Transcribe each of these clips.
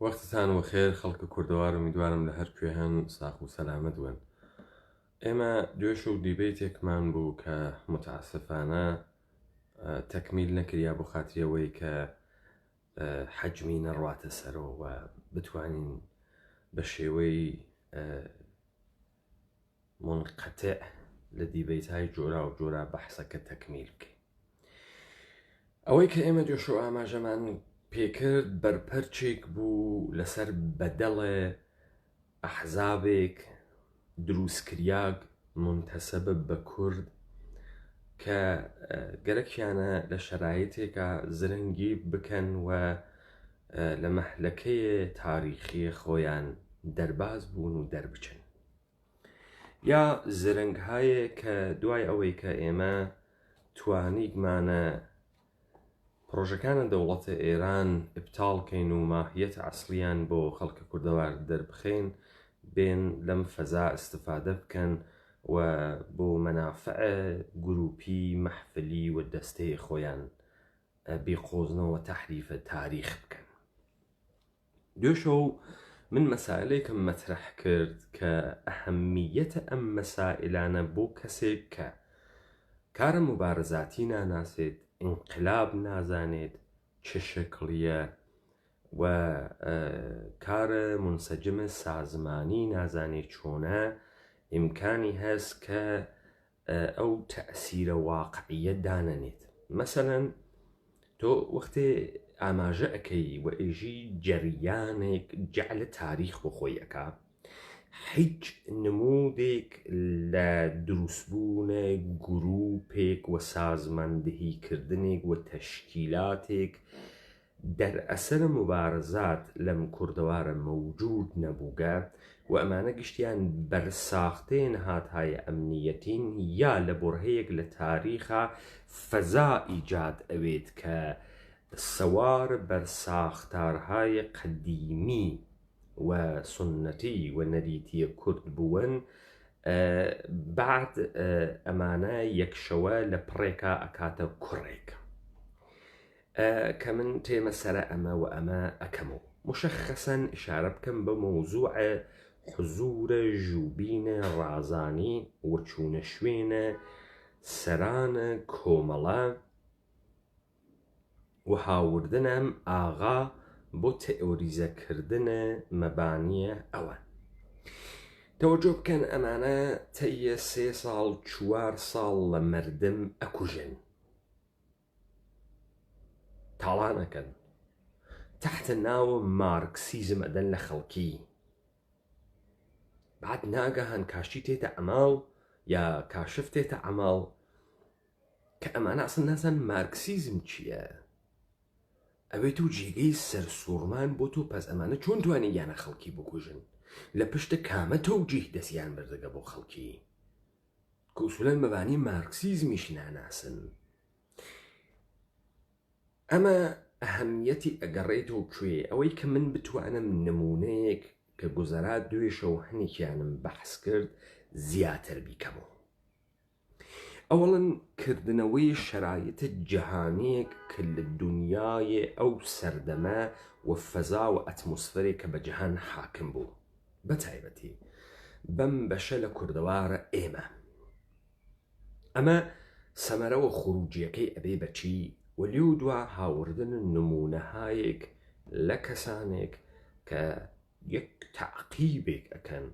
وەختتان وەخێر خەڵکە کوردەوار و میدوارم لە هەر کوێ هەن ساق و سەلامەت بن. ئێمە دوێش و دیبەیتێکمان بوو کە متاسفانە تەکمیل نەکریا بۆ خاتریەوەی کە حەجمی نەڕواتە سەرەوە و بتوانین بە شێوەی منقەتع لە دیبەیت‌های جۆرا و جۆرا بەحسەکە تەکمیل بکەین. ئەوەی کە ئێمە دوێش و ئاماژەمان پێکرد بەرپەرچێک بوو لەسەر بەدەڵێ ئەحزابێک دروستکریاک منتەسەبە بە کورد کە گەرەکیانە لە شەرایطێکە زرنگی بکەن و لە مەحلەکەیە تاریخی خۆیان دەرباز بوون و دەربچن، یا زرنگهایە کە دوای ئەوەی کە ئێمە توانیگمانە پرۆژەکانە دەوڵەتە ئێران ئبتاڵکەین و ماهیەت عەسڵیان بۆ خەڵکە کوردەوار دەربخێن، بێن لەم فەزا استفادە بکەن و بۆ مەنافع گروپی مەحفلی و دەستەی خۆیان بێقۆزنەوە تەحریفە تاریخ بکەن. دوێشەو من مەسائلێکم مەترەح کرد کە ئەهەمیەتە ئەم مەسائلانە بۆ کەسێک کە کارە مبارزاتی ناناسێت، انقلاب نازانێت چ شکلیە و کارە منسەجمە سازمانی نازانێت چۆنە ئیمکانی هەست کە ئەو تەئسیرە واقعیە دانەنێت. مەسەلەن تۆ وەختێ ئاماژە ئەەکەی و ئێژی جەریانێک جەعلە تاریخ بۆ خۆی ئەکا، هیچ نمودێک لە دروستبوونە گروپێک و سازماندهیکردنێک و تەشکیلاتێک دەرئەسەر مبارزات لەم کوردەوارە مەوجود نەبووگە و ئەمانە گشتیان بەرساختێن هاتایە ئەمنیەتین یا لە بڕهەیەک لە تاریخە فەزا ئیجاد ئەوێت کە سەوار بەرساختارهای قەدیمی و سنەتی و نەریتیە کورد بوون، بعد ئەمانە یەکشەوە لە پڕێکە ئەکاتە کوڕێک کە من تێمە سەرە ئەمە و ئەمە ئەکەمەوە. مشەخەسەن ئشارە بکەم بە مۆزوعە حزورە ژووبینە ڕازانی وەچوونە شوێنە سەرانە کۆمەڵە و هاوردنم ئاغا بۆ تئۆریزەکردنە مەبانیە ئەوە. تەوەجۆ بکەن ئەمانە تەیە 3 ساڵ 4 ساڵ لە مردم ئەکوژن، تاڵانەکەن، تحتە ناوە مارکسیزم ئەدەن لە خەڵکی، بعد ناگەهان کاشی تێتە ئەماڵ یا کاشف تێتە ئەماڵ کە ئەمانە ئەسڵ نازان مارکسیزم چییە، ئەوێت و جێگەی سەرسوورمان بۆ تۆ پەس ئەمانە چۆن توانێ یانە خەڵکی بکوژن، لە پشتە کامە تەوجیه دەستیان بردەگە بۆ خەڵکی کە ئوسوولەن مەبانی مارکسیزمیش ناناسن. ئەمە ئەهەمیەتی ئەگەڕێتەوە کوێ ئەوەی کە من بتوانم نمونەیەک کە گوزەرات دوێشەوە هەنێکیانم بەحس کرد زیاتر بیکەمەوە. ئەوەڵەن کردنەوەی شەرایطە جەهانەیەک کە لە دنیای ئەو سەردەمە و فەزا و ئەتمۆسفەرێک کە بە جەهان حاکم بوو، بە تایبەتی بەم بەشە لە کوردەوارە ئێمە. ئەمە سەمەرەوە خروجیەکەی ئەبێ بەچی وەلیو دوا هاوردن نمونەهایەک لە کەسانێک کە یەک تەعقیبێک ئەکەن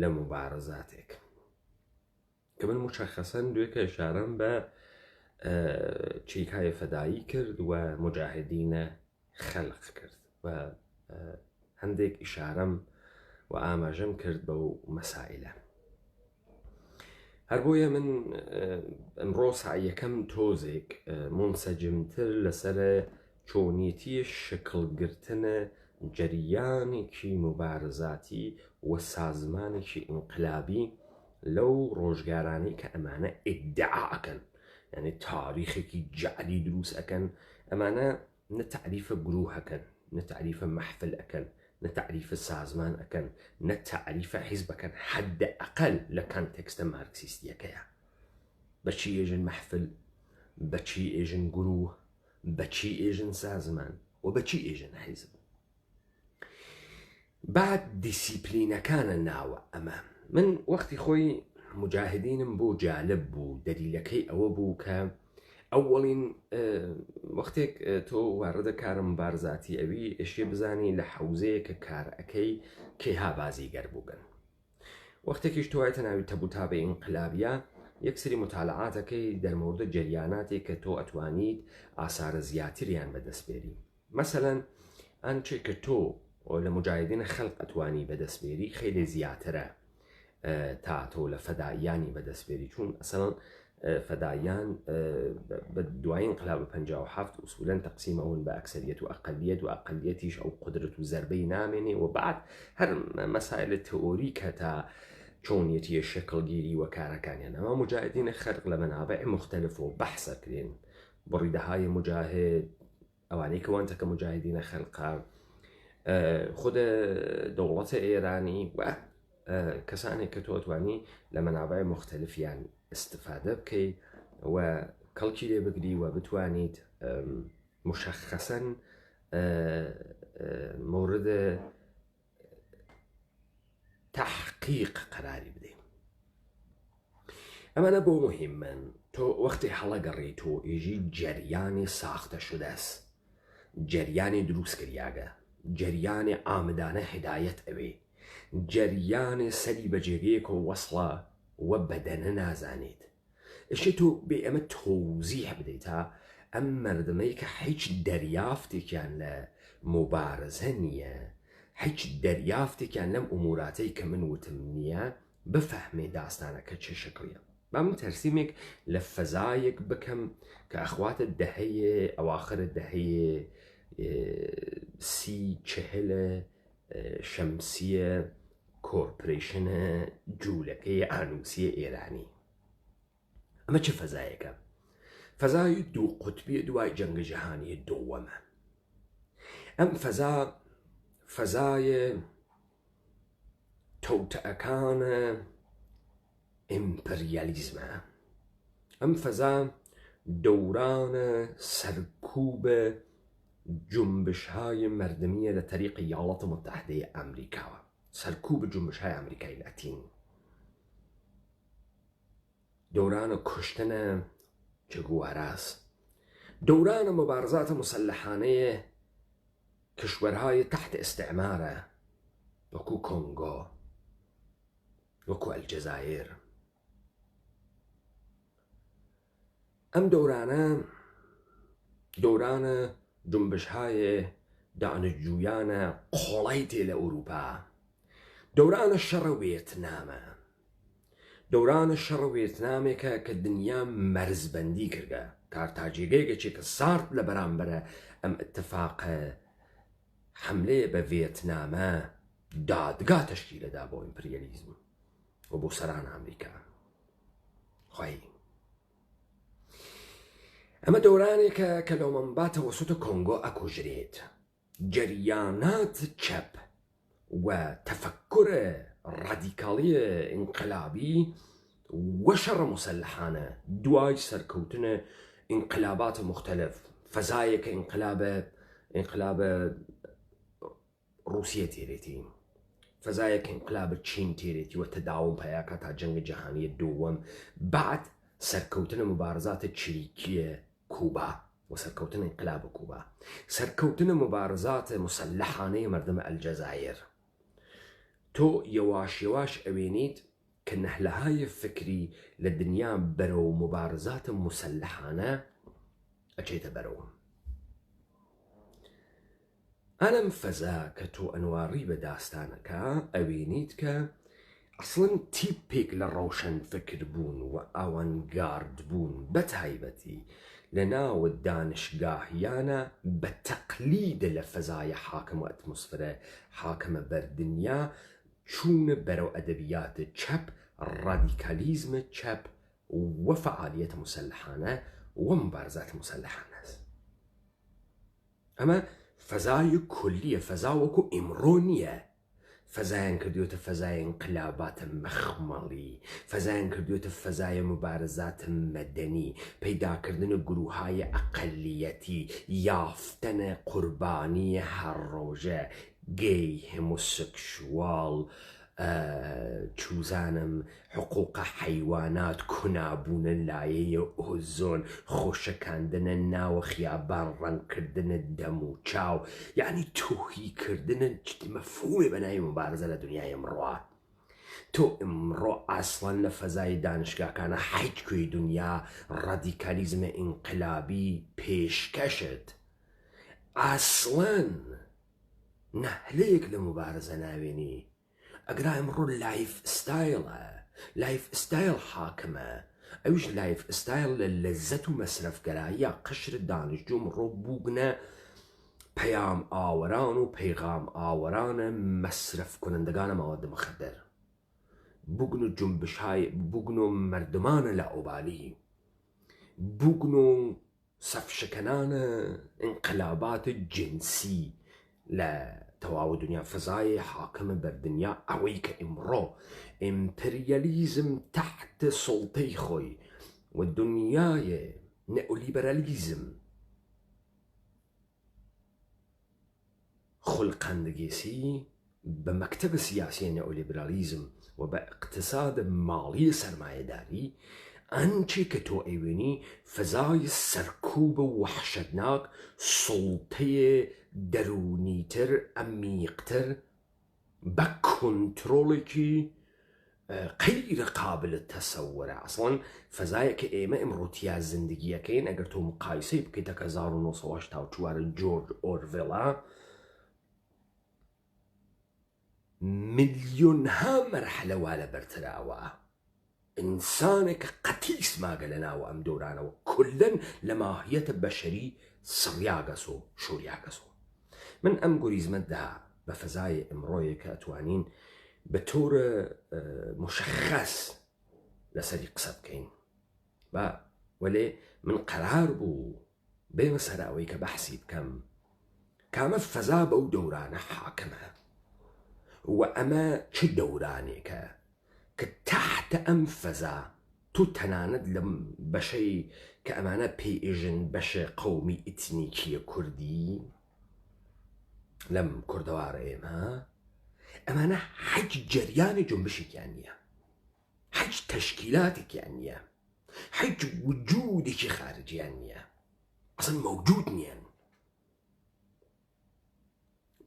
لە مبارزاتێک کە من مشەخەسەن دوێکە ئشارەم بە چیکایە فەدایی کرد و مجاهدینە خەلق کرد و هەندێک ئیشارەم و ئاماژەم کرد بەو مەسائلە. هەر بۆیە من ئەمڕۆ سعیەکەم تۆزێک منسەجمتر لەسەر چۆنیەتی شکڵگرتنە جەریانێکی مبارزاتی و سازمانێکی ئینقلابی لەو ڕۆژگارانی کە ئەمانە ئیدعا ئەکەن، یعنی تاریخێکی جعلی دروست ئەکەن. ئەمانە نە تعریفە گروه ئەکەن، نە تعریفە مەحفل ئەکەن، نە تعریفە سازمان ئەکەن، نە تعریفە حیزب ئەکەن، حەدە ئەقەل لە کانتێکستە مارکسیستیەکەیە. بەچی ئێژن مەحفل، بەچی ئێژن گروه، بەچی ئێژن سازمان و بەچی ئێژن حیزب. بعد دیسیپلینەکانە ناوە ئەمە من وەختی خۆی مجاهدینم بۆ جالب بوو دەلیلەکەی ئەوە بوو کە ئەوڵین وەختێک تۆ واردە کارم بارزاتی ئەوی ئێشێ بزانی لە حوزەیە کە کار ئەەکەی کێها بازیگەر بووگەن وەختێکیش تۆایتە ناوی تەبوتابە ئینقلابیە یەکسری متالعاتەکەی دەرمەوردە جریاناتێک کە تۆ ئەتوانیت ئاسارە زیاتریان بەدەستبێری مەسەلەن ئەنچێ کە تۆ لە مجاهدینە خەڵق ئەتوانی بەدەستبێری خێلێ زیاترە تا تۆ لە فەداییانی بەدەستبێری چوون ئەسەڵەن فەداییان بە دوای انقلاب 57 ئوسوولەن تەقسیمەون بە ئەکسەریەت و ئەقەلیەت و ئەقەلیەتیش ئەو قدرت و زەربەی نامێنێ و بعد هەر مەسایلە تئۆری کە تا چۆنیەتیە شەکڵگیری وە کارەکانیان ئەمە مجاهدینە خەرق لە مەنابع مختلف و بەحسەکرێن بڕیدەهای مجاهد ئەوانەی کەوانتەکە مجاهدینە خەلقا خودە دەوڵەتە ئێرانی و کەسانێک کە تۆتوانی لە مەنابع مختلفیان استفادە بکەیت و کەڵکی لێ بگری و بتوانیت مشخصەن مورد تحقیق قراری بدەین ئەمەە بۆ مهمن تۆ وەختی هەڵەگەڕی تۆ ئێژی جەریانی ساختە شدەس جەریانی دروستکریاگە جەریانی ئامدانە هدایەت ئەوێ جەریانی سەری بەجێگەیەک و وەسڵە وە بەدەنە نازانیت ئەشێ تۆ بێ ئەمە تۆزیح بدەیت تا ئەم مردمەی کە هیچ دەریافتێکیان لە مبارزە نییە هیچ دەریافتێکیان لەم ئوموراتەی کە من وتم نییە بفەهمێ داستانەکە چه شکڵیە با من تەرسیمێک لە فەزایەک بکەم کە ئەخواتە دەهەیە ئەواخرە دەهەیە 30-40 شەمسیە کۆرپۆریشنە جوولەکەی ئانووسیە ئێرانی ئەمە چه فەزایەکە فەزای دوو قوتبی دوای جەنگە جەهانی دووەمە ئەم فەزایە تەوتەکانە ئیمپریالیزمە ئەم فەزا دەورانە سەرکوبە جنبشهای مردمیە لە طریقی یاڵەتە متحدەی ئەمریکاوە سەرکوبە جنبشهای ئەمریکای لاتین دەورانە کوشتنە چگوواراس دەورانە مبارزاتە مسلحانەیە کشوەرهای تحت ئستعمارە وەکو کۆنگۆ وەکو ئەلجەزایر ئەم دەورانە جنبشهای دانشجویانە قۆڵای تێ لە ئەوروپا دەورانە شەڕە وێتنامە دەورانە شەڕە وێتنامێکە کە دنیا مەرزبەندی کردە کارتاجێگەیەکێکە سارد لە بەرامبەرە ئەم اتفاقە حملەیە بە ڤێتنامە دادگا تەشکیلەدا بۆ ئیمپریالیزم و بۆ سەران ئەمریکا خۆی ئەمە دەورانێکە کە لەو منباتە وەسوتە کۆنگۆ ئەکوژرێت جەریانات چەپ و تەفەکورە ڕادیکاڵیە ئینقلابی وە شەڕە مسلحانە دوای سەرکەوتنە ئینقلاباتە مختلف فەزایەکە ئینقلابە رووسیە تێرێتی فەزایەکە ئینقلابە چین تێرێتی وە تەداوم پەیاکە تا جەنگە جەهانیە دووەم بعد سەرکەوتنە مبارزاتە چریکیە کوبا و سەرکەوتنە ئینقلابە کوبا سەرکەوتنە مبارزاتە مسلحانەی مردمە ئەلجەزایر تۆ یەواش یەواش ئەوێنیت کە نەحلەهای فکری لە دنیا بەرەو مبارزاتە مسلحانە ئەچێتە بەرەوە ئەم فەزا کە تۆ ئەنواری بە داستانەکە ئەوێنیت کە ئەسڵن تیپێک لە ڕەوشەن فکر بوون و ئاوانگارد بوون بە تایبەتی لە ناوە دانشگاهیانە بە تەقلیدە لە فەزایە حاکم و ئەتمۆسفەرە حاکمە بەردنیا چوونە بەرەو ئەدەبیاتە چەپ ڕادیکالیزمە چەپ وە فەعالیەتە مسلحانە وە مبارزاتە مسلحانە ئەمە فەزای کولیە فەزا وەکو ئیمڕۆ نییە فەزایان کردوێتە فەزای ئینقلاباتە مەخمەڵی فەزایان کردوێتە فەزایە مبارزاتە مەدەنی پەیداکردنە گروههای ئەقەلیەتی یافتنە قوربانی هەر ڕۆژە گەی هۆمۆسێکشواڵ چوزانم حقوق حیوانات کونابوونە لایەیە ئۆزۆن خۆشەکاندنە ناوە خیابان ڕەنگکردنە دەم و چاو یعنی تۆهیکردنە مەفهومێ بەناوی مبارزە لە دنیای ئەمڕۆ تۆ ئەمڕۆ ئاسڵان لە فەزای دانیشگاکانە هیچ کوێی دنیا ڕادیکالیزمە ئینقلابی پێشکەشت ئاسڵان نەهلەیەک لە مبارزە ناوێنی ئەگرا ئەمڕۆ لایف ستایلە لایف ستایل حاکمە ئەوش لایف ستایل لە لەزەت و مەسرەفگەراییە قشر دانیشتوو ئەمڕۆ بووگنە پەیام ئاوەران و پەیغام ئاوەرانە مەسرەف کنندگانە مەوەدە مخدر بووگن و جنبشهای بووگن و مردمانە لە ئۆبالی بووگن و سەفشەکەنانە ئینقلابات جنسی لە تەواو دنیا فەزای حاکمە بەردنیا ئەوەی کە ئیمڕۆ ئیمپریالیزم تحت سڵتەی خۆی و دنیای نئۆلیبەرالیزم خولقاندگێسی بە مەکتەبە سیاسی نئۆلیبرالیزم و بە اقتصاد ماڵی سەرمایەداری ئەنچێ کە تۆ ئەیوێنی فەزای سەرکوب و وەحشەتناک سڵتەیە دەرونیتر ئەمیقتر بە کۆنترۆڵێکی غەیرە قابل تەسەورە ئەسڵەن فەزایە کە ئێمە ئەمڕۆتیا زندگیەکەین ئەگەر تۆ مقایسەی بکەیتە 1984 جۆرج ئۆروێڵە ملیۆنها مەرحلە وا لە بەرتراوە ئینسانێک قەتی سماگە لە ناوە ئەم دۆرانەوە کولەن لە ماهیەتە بەشەری سڕیاگەس و شۆریاگەس و من ئەم گۆریزمەدا بە فەزای ئەمڕۆیە کە ئەتوانین بە تۆرە مشخەس لەسەری قسە بکەین وەلێ من قەرار بوو بێمە سەراوەی کە بەحسی بکەم کامە فەزا بەو دەورانە حاکمە و ئەمە چ دەورانێکە کە تحت ئەم فەزا تو تەنانەت لەم بەشەی کە ئەمانە پێئێژن بەشە قەومی ئیتنیکیە کوردی لەم کوردەوارە ئێمە ئەمانە هیچ جەریانی جنبشێکیان نییە هیچ تەشکیلاتێکیان نییە هیچ وجودێکی خارجیان نییە ئەسڵ مەوجود نییەن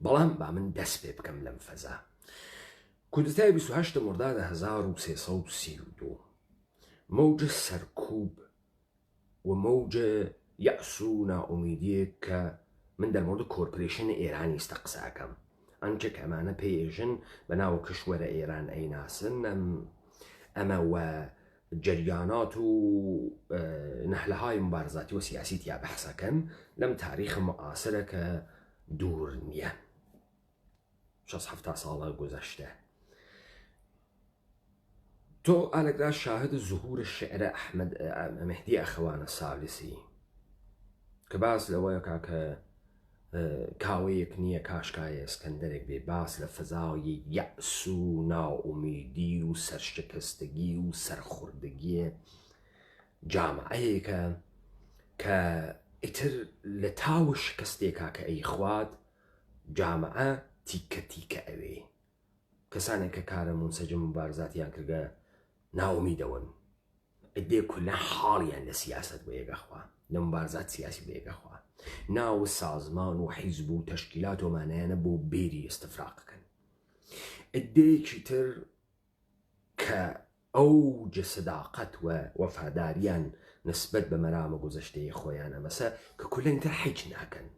بەڵام با من دەست پێ بکەم لەم فەزا کودتای 28 مرداد 1332 موجە سەرکوب و موجە یەئس و نائومیدیە کە من دەرمەوردە کۆرپۆرێشنە ئێرانی ستە قساکەم ئەنچە کە ئەمانە پێئێژن بە ناو کشوەرە ئێران ئەیناسن ئەمە و جەریانات و نەحلەهای مبارزاتی و سیاسی تیا بەحسەکەن لەم تاریخ معاسرە کە دوور نییە 60 ساڵە گۆزەشتە تۆ ئالەگرا شاهد ظهور الشعر ئەحمەد مهدی ئەخەوانە سالیسی کە باس لەوەیە کاکە کاوەیەک نییە کاشکایە ئەسکەندەرێک بێ باس لە فەزاوی یەئس و ناومیدی و سەرشکستگی و سەرخوردگیە جامعەیەکە کە ئیتر لە تاوە شکستێکا کە ئەی خوات جامعە تیکە تیکە ئەوێ کەسانێک کە کارە مونسەجم مبارزاتیان کردە ناومیدەون ئەدێ کولە حاڵیان لە سیاست بۆ یەگەخوا لە مبارزات سیاسی بۆ یەگەخوا ناو سازمان و حیزب و تەشکیلات و مانایانە بۆ بێری ئستفراقەکەن ئەدەیەکی تر کە ئەو جەسەداقەت و وەفاداریان نسبەت بە مەرامە گۆزەشتەی خۆیان ئەمەسە کە کولەنتر حیچ ناکەن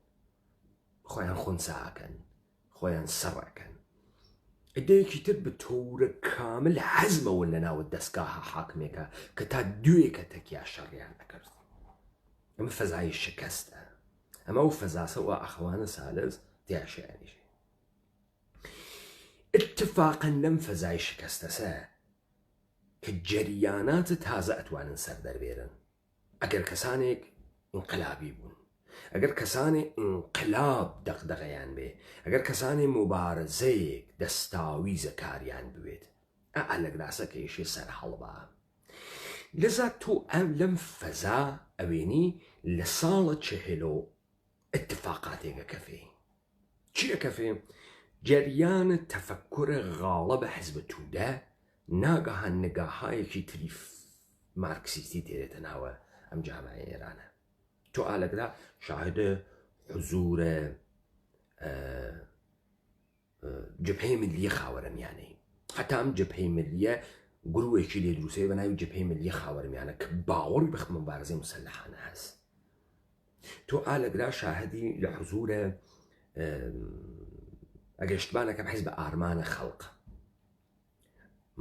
خۆیان خونساکەن خۆیان سەڕەکەن ئەدەیەکی تر بە تۆورە کامل حەزمەون لە ناوە دەستگاها حاکمێکە کە تا دوێکە تەکیا شەڕیان نەکرد ئەمە فەزای شکەستە ئەمە و فەزاسە و ئەخەوانە سالز دیاشیانیشی اتفاقا لەم فەزای شکەستەسە کە جەریانات تازە ئەتوانن سەر دەربێرن ئەگەر کەسانێک ئینقلابی بوون ئەگەر کەسانێ ئینقلاب دەغدغەیان بێ ئەگەر کەسانێ مبارزەیەک دەستاویزە کاریان بوێت ئەلەگراسە کەیشی سەر هەڵبا لەذا تۆ ئەم لەم فەزا ئەوێنی لە ساڵە چهێلۆ اتفاقاتێکە کەفێ چیە کەفێ جریان تفکر غاڵب حزب توودە ناگەهان نگاهایەکی تری مارکسیستی تێرێتە ناوە ئەم جامعە ئێرانە. تۆ ئالەگرا شاهدە حزورە جبهەی ملیە خاوەرەمیانەی، حتا ئەم جبهەی ملیە گروێکی لێ دروسێ بە ناوی جبهەی ملیە خاوەرەمیانە کە باوەڕی بە مبارزەی مسلحانە هەست. تۆ ئالەگرا شاهدی لە حزورە ئەگەشتمانەکەم حیزب ئارمانە خەڵق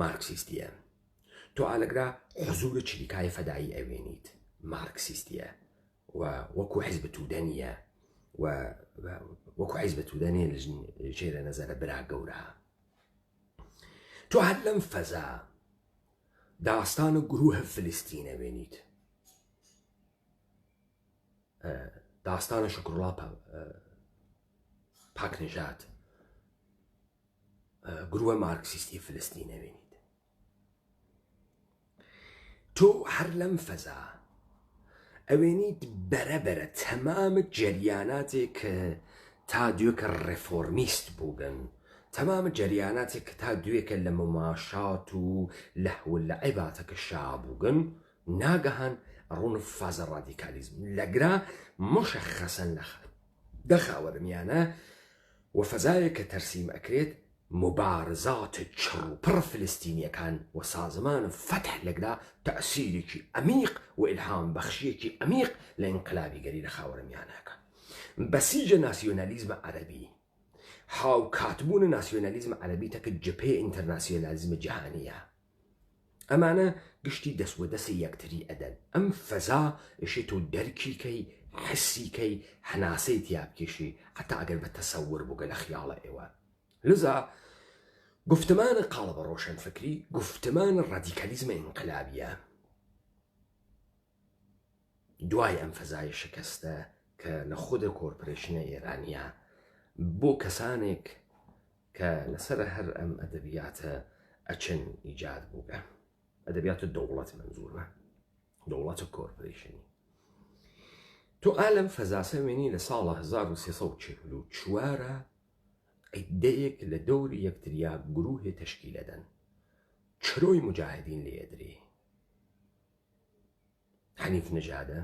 مارکسیستیە. تۆ ئالەگرا حزورە چریکای فەدایی ئەوێنیت مارکسیستیە و وەکو حیزب توودە نیە و وەکو حیزب توودە نیە لە ژێرە نەزەرە برا گەورە. تۆ هەر لەم فەزا داستانە گروهە فلستین ئەوێنیت، داستانە شکرڵا پاکنژات گروهە مارکسیستی فلستین ئەوێنیت. تۆ هەر لەم فەزا ئەوێنیت بەرەبەرە تەمامە جەریاناتێک کە تا دوێکە ڕێفۆرمیست بووگەن، تەمامە جەریاناتێک کە تا دوێکە لە مماشات و لەهو لە عیباتەکە شابووگن ناگەهان ڕوون فازە ڕادیکالیزم لەگرا مشەخەسەن دەخاوەرمیانە و فەزایە کە تەرسیم ئەکرێت مبارزات چڕوپڕ فلستینیەکان و سازمان فتح لەگرا تەسیرێکی ئەمیق و ئیلهام بەخشیەکی ئەمیق لە ئینقلابی گەری لە خاوەرمیانەکە. بەسیجە ناسیۆنالیزمە عەرەبی هاوکاتبوون ناسیۆنالیزمە عەرەبی تەکە جبهەی ئینتەرناسیۆنالیزمە جیهانیە. ئەمانە گشتی دەسوەدەسە یەکتری ئەدەن. ئەم فەزا ئێشێت و دەرکیکەی حسیکەی هەناسەی تیابکێشی حتا ئەگەر بە تەسەور بووگە لە خیاڵە ئێوە. لذا گفتمانە قاڵبە ڕۆشنفکری گفتمانە ڕادیکالیزمە ئینقلابیە. دوای ئەم فەزای شکستە کە لە خودە کۆرپۆرێشنە ئێرانیە بۆ کەسانێک کە لەسەر هەر ئەم ئەدەبیاتە ئەچن ئیجاد بووگە، ئەدەبیاتە دەوڵەت منزورمە، دەوڵەتە کۆرپۆرێشنی. تۆ ئالەم فەزاسە وێنی لە ساڵە 1344 عیدەیەک لە دەوری یەکتریا گروهێ تەشکیلەدەن، چرۆی مجاهدین لێدرێ، حەنیف نەژادە،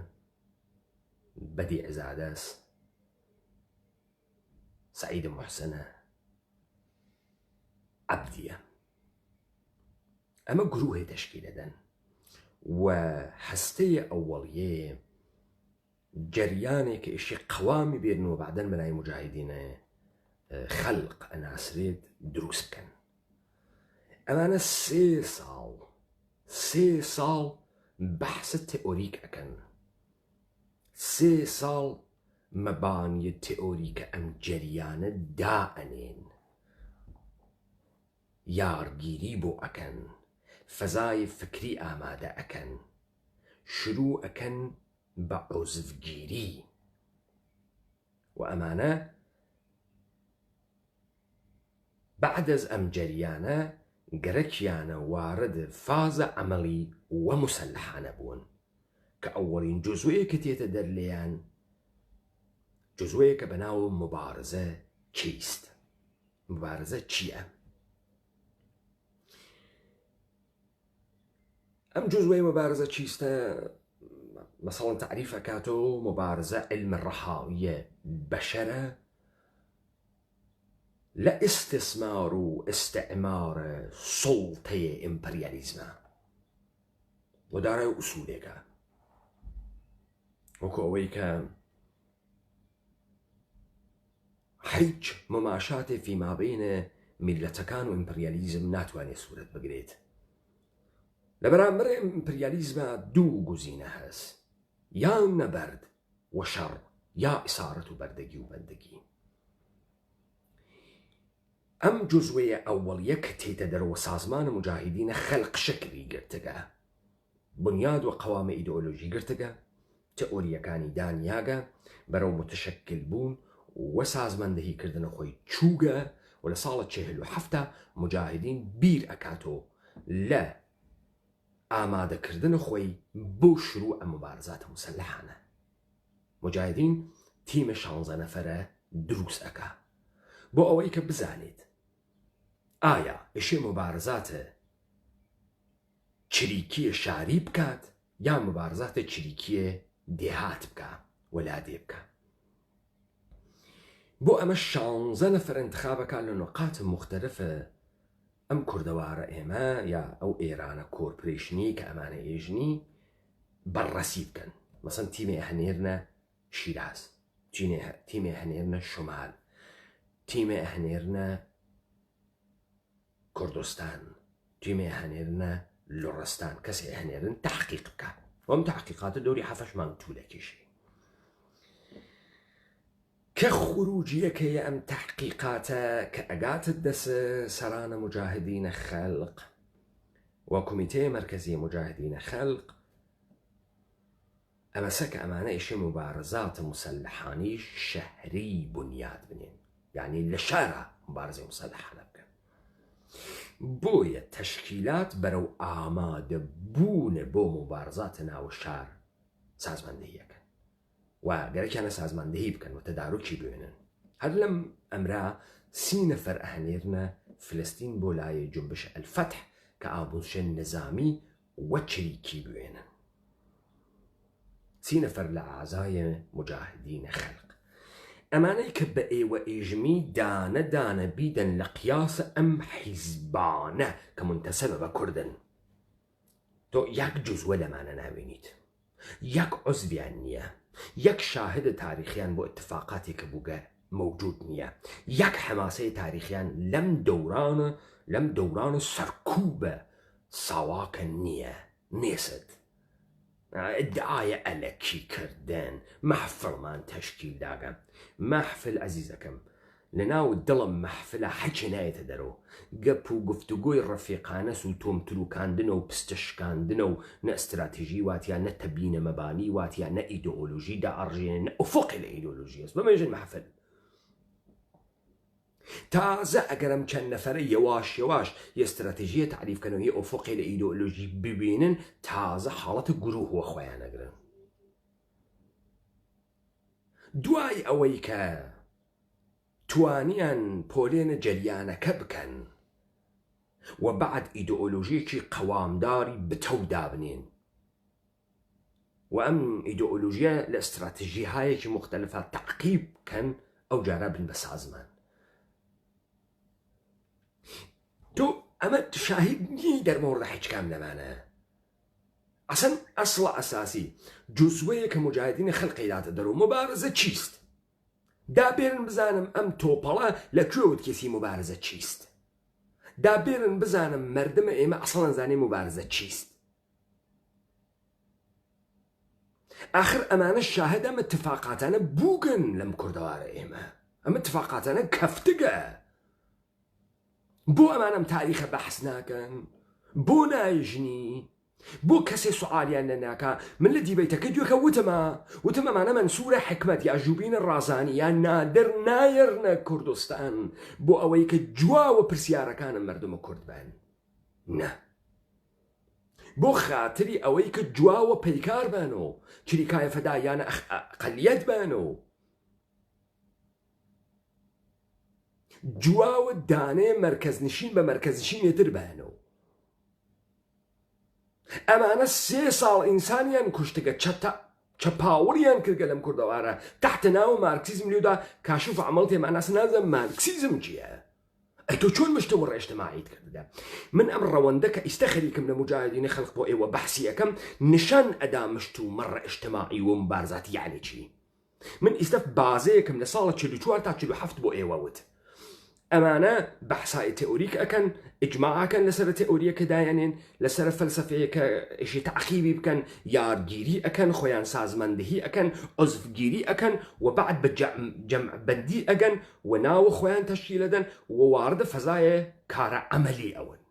بەدیع زادەس، سعید محسنە، عەبدیە. ئەمە گروهێ تەشکیلەدەن و هەستەیە ئەوەڵیێ جەریانێک ئێشی قەوامی بێنەوە بعدەن بەلای مجاهدینە خەلق ئەناسرێت دروست بکەن. ئەمانە سێ ساڵ بەحسە تئۆریک ئەکەن، 3 ساڵ مەبانیە تئۆریکە ئەم جەریانە دائەنێن، یارگیری بۆ ئەکەن، فەزای فکری ئامادە ئەکەن، شروع ئەکەن بە عوزفگیری و ئەمانە بعد از ئەم جەریانە گەرەکیانە وارد فازە عەمەلی و مسلحانە بوون کە ئەوەڵین جزوەیەکە تێتە دەرلێیان جزوەیەکە بەناو مبارزە چیست؟ مبارزە چییە؟ ئەم جزوەی مبارزە چیستە؟ مثلا تعریف ئەکاتەوە مبارزە علم ڕەحاویە بەشەرە لە ئیستسمار و ئیستعمارە سوڵتەیە ئیمپەریالیزمە و دارای ئوسولێکە وەکو ئەوەی کە هیچ مماشاتێ فیمابینە میلەتەکان و ئیمپەریالیزم ناتوانێت سوورەت بگرێت. لە بەرامبەر ئیمپەریالیزمە دوو گوزینە هەست، یان نەبەرد و شەڕ یا ئیسارەت و بەردەگی و بەندگی. ئەم جزوەیە ئەوەڵیە کە تێتە دەرەوە سازمانە مجاهدینە خەلق شکلی گرتگە، بنیاد و قەوامە ئیدئۆلۆژی گرتگە، تئۆریەکانی دانیاگە بەرەو متشکل بوون و سازماندەهیکردنە خۆی چووگە و لە ساڵە 47 مجاهدین بیر ئەکاتۆ لە ئامادەکردنە خۆی بۆ شروع ئەم مبارزاتە مسلحانە. مجاهدین تیمە 16 نەفەرە دروست ئەکا بۆ ئەوەی کە بزانیت ئایا ئیشێ مبارزاتە چریکیە شاری بکات یا مبارزاتە چریکیە دێهات بکە وەلادێ بکە. بۆ ئەمە 16 نەفەر انتخابەکە لە نقاط مختلفە ئەم کوردەوارە ئێمە یا ئەو ئێرانە کۆرپۆریشنی کە ئەمانە ئێژنی بەڕەسی بکەن. مەسەن تیمێ هەنێرنە شیراز، تیمێ هەنێرنە شمال، تیمێ هەنێرنە کوردستان، تیمێ هەنێرنە لۆڕستان، کەسێ هەنێرن تحقیق بکە. ئەم تحقیقاتە دەوری 7 مانگ توو دەکێشێ. کە خروجیەکەیە ئەم تحقیقاتە کە ئەگاتت دەست سەرانە مجاهدینە خەلق و کۆمیتەیە مەرکەزی مجاهدینە خەلق، ئەمەسە کە ئەمانە ئیشی مبارزاتە مسلحانی شەهری بنیاد بنێن، یعنی لە شارە مبارزەی مسلحانە بکەن. بۆیە تەشکیلات بەرەو ئامادە بوونە بۆ مبارزاتە ناو شار سازماندەهیەکەن و گەرەکیانە سازماندەهی بکەن و تەدارۆکی بوێنن. هەر لەم ئەمرا 30 نەفەر ئەهەنێرنە فلستین بۆ لایە جنبش الفتح کە ئابووشە نظامی وە چریکی بوێنن. 30 نەفەر لە ئاعزای مجاهدینە خەلق. ئەمانەی کە بە ئێوە ئێژمی دانە دانە بیدەن لە قیاسە ئەم حیزبانە کە منتەسەبە بە کوردن. تۆ یەک جوزوە لەمانە ناوێنیت، یەک عوزویان نییە، یەک شاهدە تاریخیان بۆ اتفاقاتی کە بووگە موجود نییە، یەک حەماسەی تاریخیان لەم دەورانە سەرکوبە ساواکە نییە، نێست. ادعایە ئەلەکی کردن محفڵمان تەشکیل داگەم. محفل ئەزیزەکەم لە ناو دڵم محفلە حەکی نایەتە دەرەوە، گەپ و گفتوگۆی ڕەفیقانە و تۆمتلوکاندنە و پستەشکاندنە و نە ئەستراتیژی واتیان، نە تەبینە مەبانی واتیان، نە ئیدئۆلۆژی دائەڕژێنن، نە ئوفقی لە ئیدئۆلۆژی هەست. بەمەژن محفل تازە ئەگەرم چەند نەفەرە یەواش یە استراتیژیە تعریفکەنەوە یە ئوفقی لە ئیدئۆلۆژی ببینن، تازە حاڵەتە گروهوە خۆیان ئەگرن. دوای ئەوەی کە توانیان پۆلێنە جەریانەکە بکەن و بعد ئیدئۆلۆژیەکی قەوامداری بتەودا بنێن و ئەم ئیدئۆلۆژیە لە استراتیژیهایەکی مختلفە تەعقیب بکەن، ئەو جارە بن بە سازمان. تۆ ئەمە شاهدنی دەرمەوەڕە هیچکام لەمانە. ئەسەن ئەسڵە ئەساسی جوزوەیە کە مجاهدینە خەلقی داتە دەرەوە. مبارزە چیست؟ دابێرن بزانم ئەم تۆپەڵە لەکوێوت کێسی مبارزە چیست؟ دابێرن بزانم مردمە ئێمە ئەسڵەن زانێ مبارزە چیست؟ آخر ئەمانە شاهد ئەم اتفاقاتانە بووگن لەم کوردەوارە ئێمە. ئەم اتفاقاتانە کەفتگە. بۆ ئەمانم تاریخە بەحس ناکەن، بۆ نایژنی، بۆ کەسێ سوعالیان لە ناکە. من لە دیبەیتەکە دوێکە وتم ئەمانە منسوورە حکمەت یا ژوبینە ڕازانی یان نادر نایەرنە کوردستان بۆ ئەوەی کە جواوە پرسیارەکانم مردمە کورد بن. نە، بۆ خاتری ئەوەی کە جواوە پەیکار بانەوە، چریکایە فەدایانە ئەقەلیەت بانەوە، جواوە دانێ مەرکەزنشین بە مەرکەزنشینێتر بانەوە. ئەمانە 3 ساڵ ئینسانیان کوشتگە چەپاوەڕیان کردگە لەم کوردەوارە تحت ناو مارکسیزم لێدا کاشف عمل تێماناس نازم مارکسیزم چییە؟ ئەتۆ چۆن مشتەوە ڕێژتەماعیت کردە؟ من ئەم ڕەوەندە کە ئیستا خەریکم لە مجاهدینە خەلق بۆ ئێوە بەحسی یەکەم نیشان ئەدا مشت و مەڕە ئیجتماعی و مبارزاتی یعنی چی؟ من ئیستا بازەیەکم لە ساڵە 44 تا 47 بۆ ئێوە وت. ئەمانە بەحسای تئۆریک ئەکەن، ئیجماعەکەن لەسەر تئۆریەکە دایەنێن، لەسەر فەلسەفەیەکە ئیشی تەعقیبی بکەن، یارگیری ئەکەن، خۆیان سازماندەهی ئەکەن، عوزفگیری ئەکەن و بعد بە جەمعبەندی ئەگەن و ناوە خۆیان تەشکیل ئەدەن و واردە فەزایە کارە عەمەلی ئەون،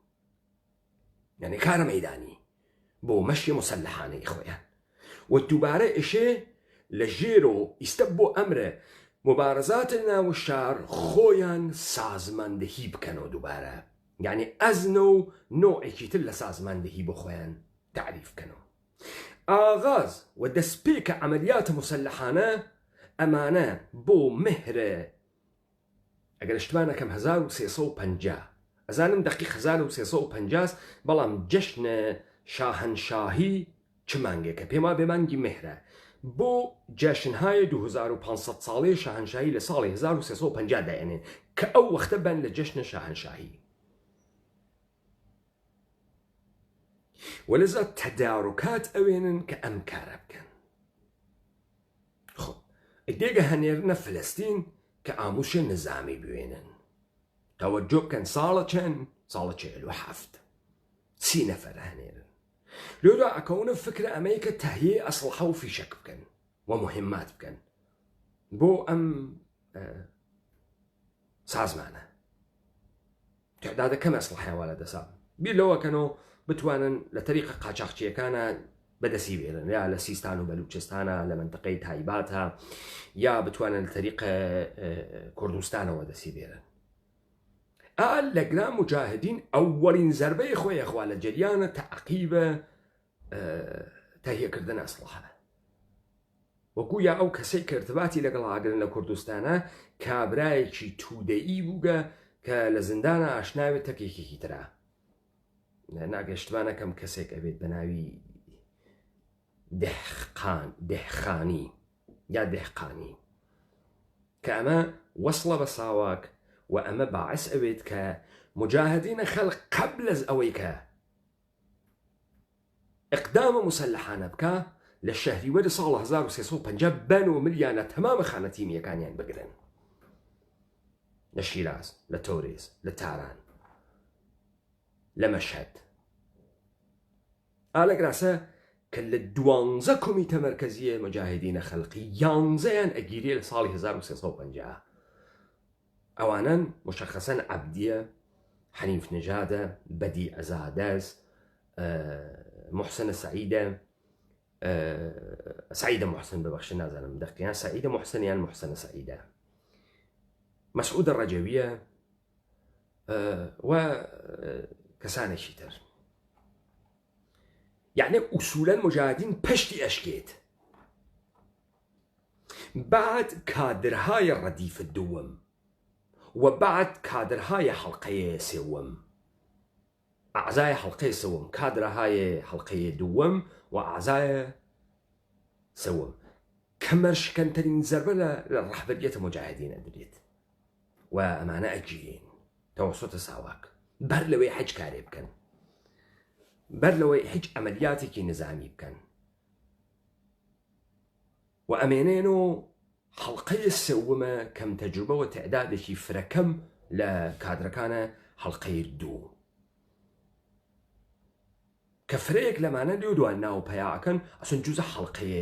یعنی کارە مەیدانی بۆ مەشی مسلحانەی خۆیان. و دووبارە ئیشێ لە ژێرۆ ئیستە بۆ ئەمرە مبارزات ناو شار خۆیان سازماندەهی بکەنەوە دووبارە، یعنی ئەزنە و نۆعێکی تر لە سازماندەهی بۆ خۆیان تعریف بکەنەوە. ئاغاز و دەستپێکە عەمەلیاتە مسلحانە ئەمانە بۆ مهرە ئەگەر شتمانەکەم 1350 ئەزانم دقیق 1350 بەڵام جەشنە شاهنشاهی چ مانگێکە پێما بێ مانگی مهرە بۆ جەشنهای 2500 ساڵی شاهنشاهی لە ساڵی 1350 دایێنێن کە ئەو وەختە بن لە جەشنە شاهنشاهی وەلەزا تەدارکات ئەوێنن کە ئەم کارە بکەن. خۆ ئیدێگە هەنێرنە فلەستین کە ئاموشە نظامی بوێنن تەوەجۆ بکەن ساڵە چەند ساڵە 47 30 نەفەر هەنێرن لۆدا ئەکەونە فکرە ئەمەیە کە تەهیە ئەسلحە و فیشەک بکەن و مهمات بکەن بۆ ئەم سازمانە تعدادە کەم ئەسلحەیەوە لە دەسا بیر لەوەکەنەوە بتوانن لە تەریقە قاچاقچیەکانە بەدەسی بێنن یا لە سیستان و بەلوچستانە لە منطقەی تایباتە یا بتوانن لە تەریقە کوردستانەوە دەسی بێرن. لە گران مجاهدین ئەووەڵین زەربەی خۆی خوا لە جریانە تەعقیبە تەهیەکردن ئەسلحە وەکو یا ئەو کەسەی کردباتی لەگەڵ ئاگرن لە کوردستانە کابرایەکی توودەئی بووگە کە لە زندانە ئاشناوێت تەکێکێکی ترا ناگەشتوانەکەم کەسێک ئەبێت بە ناوی دهخانی یا دهقانی کە ئەمە وەصلە بە ساواک و ئەمە باعث ئەوێت کە مجاهدینە خەڵق قبل از ئەوەی کە ئەقدامە مسلحانە بکە لە شەهریوەری ساڵ 1350 بن و ملیانە تەمامە خانەتیمیەکانیان بگرن لە شیراز لە تۆرێز لە تاران لە مەشهەد ئالەگراسە کە لە 12 کۆمیتە مەرکەزیە مجاهدینە خەڵقی 11یان ئەگیریە لە ساڵی 1350 ئەوانن مشخصەن عەبدیە حەنیف نژادە بەدی ئەزادەز محسن سعیدە سعیدە محسن ببەخشە نازانم دەقیان سعیدە محسنیان محسن سعیدە مەسعودە ڕەجەویە و کەسانێکی تر یعنی ئوسوولەن مجاهدین پشتی ئەشکێت بعد کادرهای ردیف دووەم و بعد کادرهای حلقه سوم أعزای حلقه سوم کادرهای حلقه دوم و أعزای سوم کەمەرشکەنترین زەربە لە ڕەحبەریەتە مجاهدینە درێت و ئەمانە ئەگیرێن تەوەسۆتە ساواک بەر لەوەی حەج کارێ بکەن بەر لەوەی هیچ ئەمەلیاتێکی نظامی بکەن و ئەمێنێن و حلقەی سەومە کەم تەجروبە و تەعدادێکی فرەکەم لە کادرەکانە حلقەی دوو کە فرەیەک لەمانە لێو دوان ناو پەیاکەن ئەسن جوزە حلقەی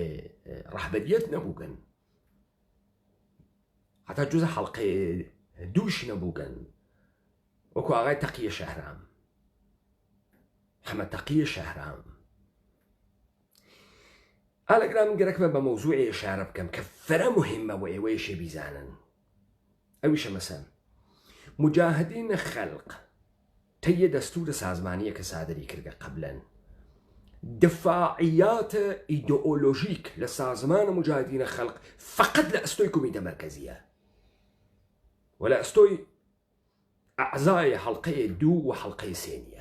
ڕەحبەریەت نەبووگەن هەتا جوزە حلقەی دووش نەبووگەن وەکو ئاغای تەقیە شەهرام محەممەد تەقیە شەهرام ئالەگرام گەرەکمە بە مەوزوعی ئێشارە بکەم کە فرە مهمە و ئێوەیەشێ بیزانن ئەویشە مەسەن مجاهدینە خەلق تەیە دەستورە سازمانیە کە سادری کردە قبلەن دفاعیاتە ئیدئۆلۆژیک لە سازمانە مجاهدینە خەلق فقط لە ئەستۆی کۆمیتە مەرکەزیە و لە ئەستۆی ئەعزای حەڵقەی دوو و حەڵقەی سێنیە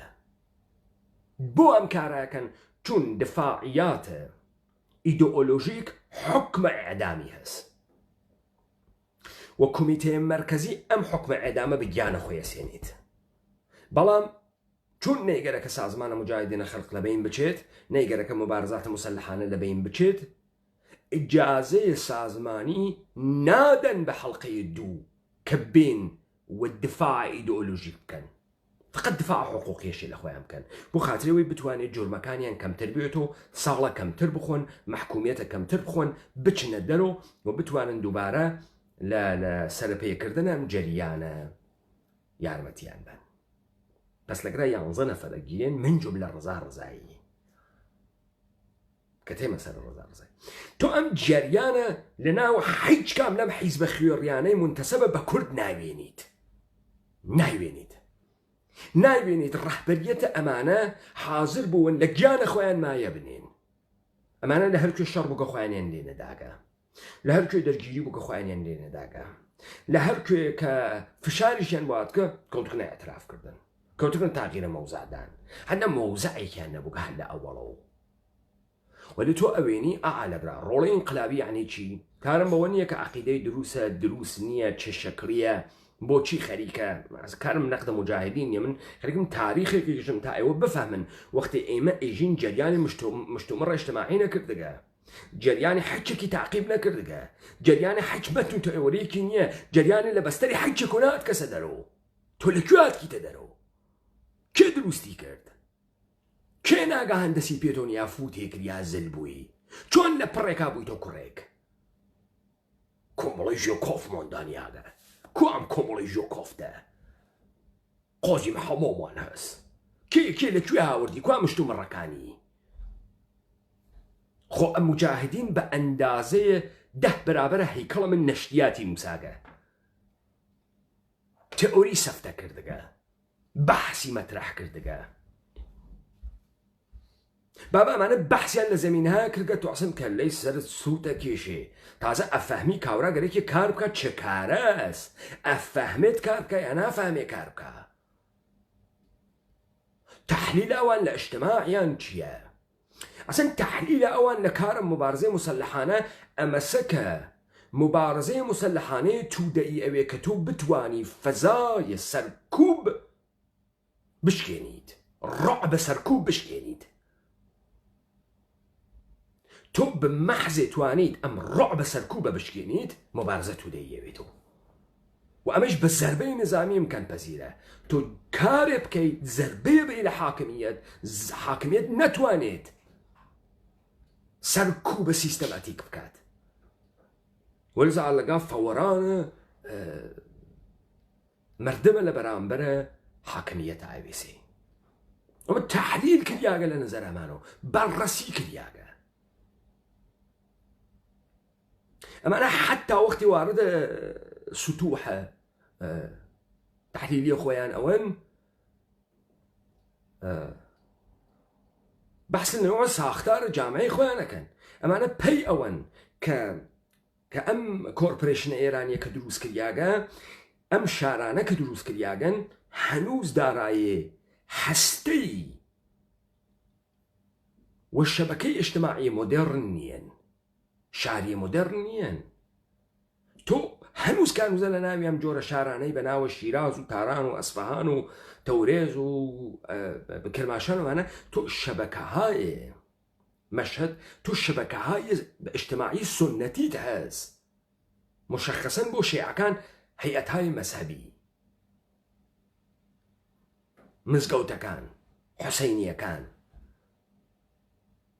بۆ ئەم کارەکەن چون دفاعیاتە ئیدئۆلۆژیک حکمە ئێعدامی هەست و کۆمیتەی مەرکەزی ئەم حکمە ئێعدامە بگیانە خۆی سێنێت بەڵام چون نەیگەرەکە سازمانە مجاهدینە خەلق لەبین بچێت نەیگەرەکە مبارزاتە مسلحانە لەبین بچێت ئیجازەی سازمانی نادەن بە حەڵقەی دوو کە بین و دفاع ئیدئۆلۆژیک بکەن فقط دفاع حقوقیشی لە خۆیان بکەن بۆ خاطرەوەی بتوانێت جورمەکانیان کەمتر بێت و ساڵە کەمتر بخۆن محکومیەتە کەمتر بخۆن بچنە دەرەوە و بتوانن دووبارە لە سەرپێکردن ئەم جەریانە یارمەتیان بن بەس لەگرا 11 نەفەرەگیرێن من جوملە ڕزا ڕزایی کە تێمە سەر ڕزا ڕزایی تۆ ئەم جەریانە لە ناو هیچ کام لەم حیزبە خوێڕیانەی منتەسەبە بە کورد ناوێنیت ناوێنیت ڕەحبەریەتە ئەمانە حازر بوون لە گیانە خۆیان مایە بنێن ئەمانە لە هەرکوێ شەڕ بووکە خۆیانیان لێنە داگا لە هەرکوێ دەرگیری بووکە خۆیانیان لێنە داگا لە هەر کوێ کە فشاریشیان وات کە کەوتکنە ئەترافکردن کەوتکن تاغیرە مەوزادان هەندە مەوزعێکیان نەبوو کە هەر لە ئەوەڵەوە ولی تۆ ئەوێنی ئالەبرا ڕۆڵی انقلابی یعنی چی کارم بەوە نییە کە عەقیدەی دروسە دروست نییە چێشەکڕیە بۆچی خەریکە کارم نەقدە مجاهدین نیە من خەریکم تاریخێکی گەژم تا ئێوە بفهمن وەختی ئێمە ئێژین جەریانی مشتومڕە ئیجتیماعی نەکردگە جریانی حەجێکی تعقیب نەکردگە جریانی حەج مەتون تۆ ئێوەرەیەکی نییە جریانی لە بەستەری حەجێک نات کەسە دەرەوە تۆ لەکوێ هاتکیتە دەرەوە کێ دروستی کرد کێ ناگە هەندەسی پێتۆنیا فوتێکریا زل بووی چۆن لە پڕێکا بووی تۆ کوڕێک کۆمەڵی ژۆکۆفمۆندانیاگە کو ئەم کۆمەڵی ژۆکۆفتە قۆزی هەموومان هەست کێ لەکوێ هاوردی کو مشتومڕەکانی خۆ ئەم مجاهدین بە ئەندازەیە 10 بەرابەرە هەیکەڵە من نەشتیاتی موساگە تئۆری سەفتە کردگە بەحسی مەترەح کردگە بابا ئەمانە بەحسیان لە زەمینەها کردگە تو ئەسم کەلەی سەرت سووتە کێشێ تازە ئەفەهمی کاورا گەرێکی کار بکات چه کارەست ئەفەهمێت کار بکە یا نافەهمێ کار بکە تەحلیل ئەوان لە ئیجتیماعیان چییە ئەسەن تەحلیل ئەوان لە کارە مبارزەی موسەلحانە ئەمەسەکە مبارزەی موسەلحانەیە تودەئی ئەوێ کە تۆ بتوانی فەزای سەرکوب بشکێنیت ڕعبە سەرکوب بشکێنیت تۆ بمەحزێ توانیت ئەم ڕعبە سەرکوبە بشکێنیت مبارزە تودەئی ئەوێتەوە و ئەمەش بە زەربەی نظامی امکان پەزیرە تۆ کارێ بکەیت زەربەیە بێ لە حاکمیت نەتوانێت سەرکوبە سیستەماتیک بکات وەلزە لەگا فەوەرانە مردمە لە بەرامبەرە حاکمیەت ئاوێسێ ئەمە تەحلیل کردیاگە لە نەزەر ئەمانەوە بەڕەسی کردیاگە ئەمانە حتا وەختی واردە سوتوحە تحلیلی خۆیان ئەوەن بەحسن نەوە ساختارە جامعەی خۆیان ئەەکەن ئەمانە پەی ئەوەن کە ئەم کۆرپۆرێشنە ئێرانیە کە دروست کردیاگە ئەم شارانە کە دروست کردیاگەن هەنووز دارایێ هەستەی وە شەبەکەی ئیجتیماعی مۆدێڕن نیەن شاری مۆدێڕن نیەن تۆ هەنووز کانوزە لە ناوی ئەم جۆرە شارانەی بە ناوە شیراز و تاران و ئەسفەهان و تەورێز و کرماشانەوانە تۆ شەبەکەهایە مەشهد تۆ شەبەکەهای ئیجتیماعی سنەتیت هەست مشخصەن بۆ شیعەکان هەیئەتهای مەزهەبی مزگەوتەکان حوسەینیەکان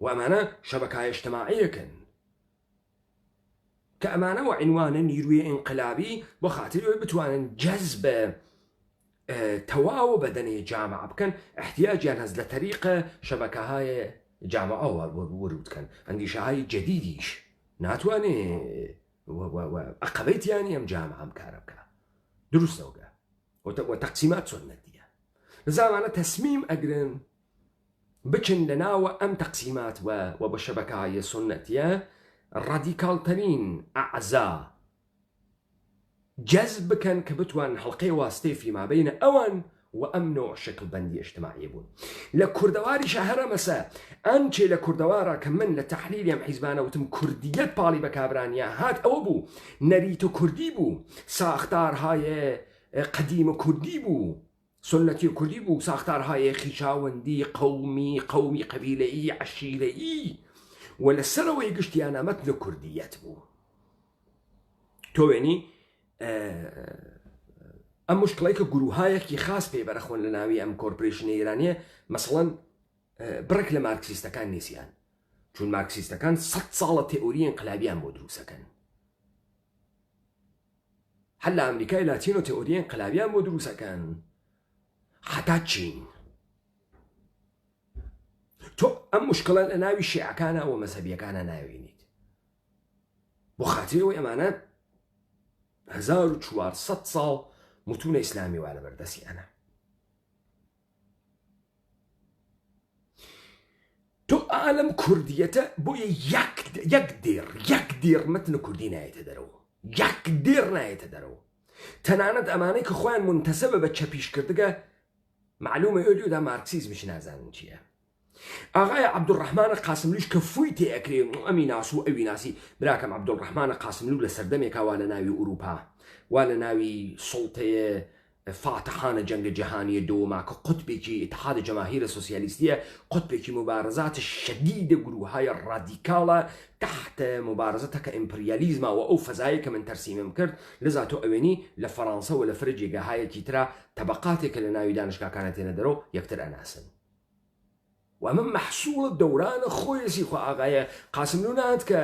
و ئەمانە شەبەکەهای ئیجتیماعیەکەن کە ئەمانە و عنوانە نیروی ئینقلابی بۆ خاتری بتوانن جەزبە تەواو بەدەنێ جامعە بکەن احتیاجیان هەست لە تەریقە شەبەکەهای جامعەوە ورود بکەن ئەندیشەهای جەدیدیش ناتوانێ عەقەبەیتیانی ئەم جامعە ئەم کارە بکە دروستەوەگە و تەقسیمات سنەتیە لەذا ئەمانە تەسمیم ئەگرن بچن لە ناوە ئەم تەقسیمات و بە شەبەکەهای سنەتیە ڕادیکاڵترین ئەعزا جەزب بکەن کە بتوان هەڵقەی واستەی فیمابینە ئەوان و ئەم نوع شکل بەندی ئیجتیماعی بوون لە کوردەواریشە هەرە مەسە ئەنچێ لە کوردەوارە کە من لە تەحلیلی ئەم حیزبانە وتم کوردیەت پاڵی بە کابرانیا هات ئەوە بوو نەریت و کوردی بوو ساختارهای قدیم کوردی بوو سنەتی و کوردی بوو ساختارهای خیشاوەندی قەومی قەبیلەیی عەشیرەیی و لەسەرەوەی گشتیان ئەمەت لە کوردیەت بوو تۆ وێنی ئەم مشکڵەی کە گروهایەکی خاص پێ بەرەخۆن لە ناوی ئەم کۆرپۆرێشنە ئێرانیە مەسەڵەن بڕێک لە مارکسیستەکان نیسیان چون مارکسیستەکان 100 ساڵە تئۆری ئینقلابیان بۆ دروستەکەن هەر لە ئەمریکای لاتینۆ تئۆری ئینقلابیان بۆ دروستەکەن حتا چین تۆ ئەم مشکڵە لە ناوی شیعەکانە و مەزهەبیەکانە ناوێنیت بۆ خاترەوەی ئەمانە 1400 ساڵ متونە ئیسلامی وا لە بەردەستیانە تۆ ئالەم کوردیەتە بۆیە یەک دێر مەتنە کوردی نایەتە دەرەوە یەک دێر نایێتە دەرەوە تەنانەت ئەمانەی کە خۆیان منتەسەبە بە چەپیشکردگە معلومە ئێلیۆدا مارکسیزمش نازانن چییە ئاغای عەبدوڕەحمانە قاسملوش کە فوی تێئەکرێ ئەمی ناس و ئەوی ناسی براکەم عەبدوڕەحمانە قاسملو لە سەردەمێکا وا لە ناوی ئوروپا وا لە ناوی سوڵتەیە فاتحانە جەنگە جەهانیە دۆما کە قوتبێکی ئیتحاد جەماهیرە سۆسیالیستیە قوتبێکی مبارزات شەدیدە گروههای ڕادیکاڵە تحت مبارزەتەکە ئیمپریالیزما و ئەو فەزایە کە من تەرسیمم کرد لەزا تۆ ئەوێنی لە فەڕەنسا و لە فرە جێگەهایەکی ترا تەبەقاتێکە لە ناوی دانشگاکانە تێنە دەرەوە یەکتر ئەناسن و من محصول دوران خۆیەسی خۆ ئاغایە قاسملو نات کە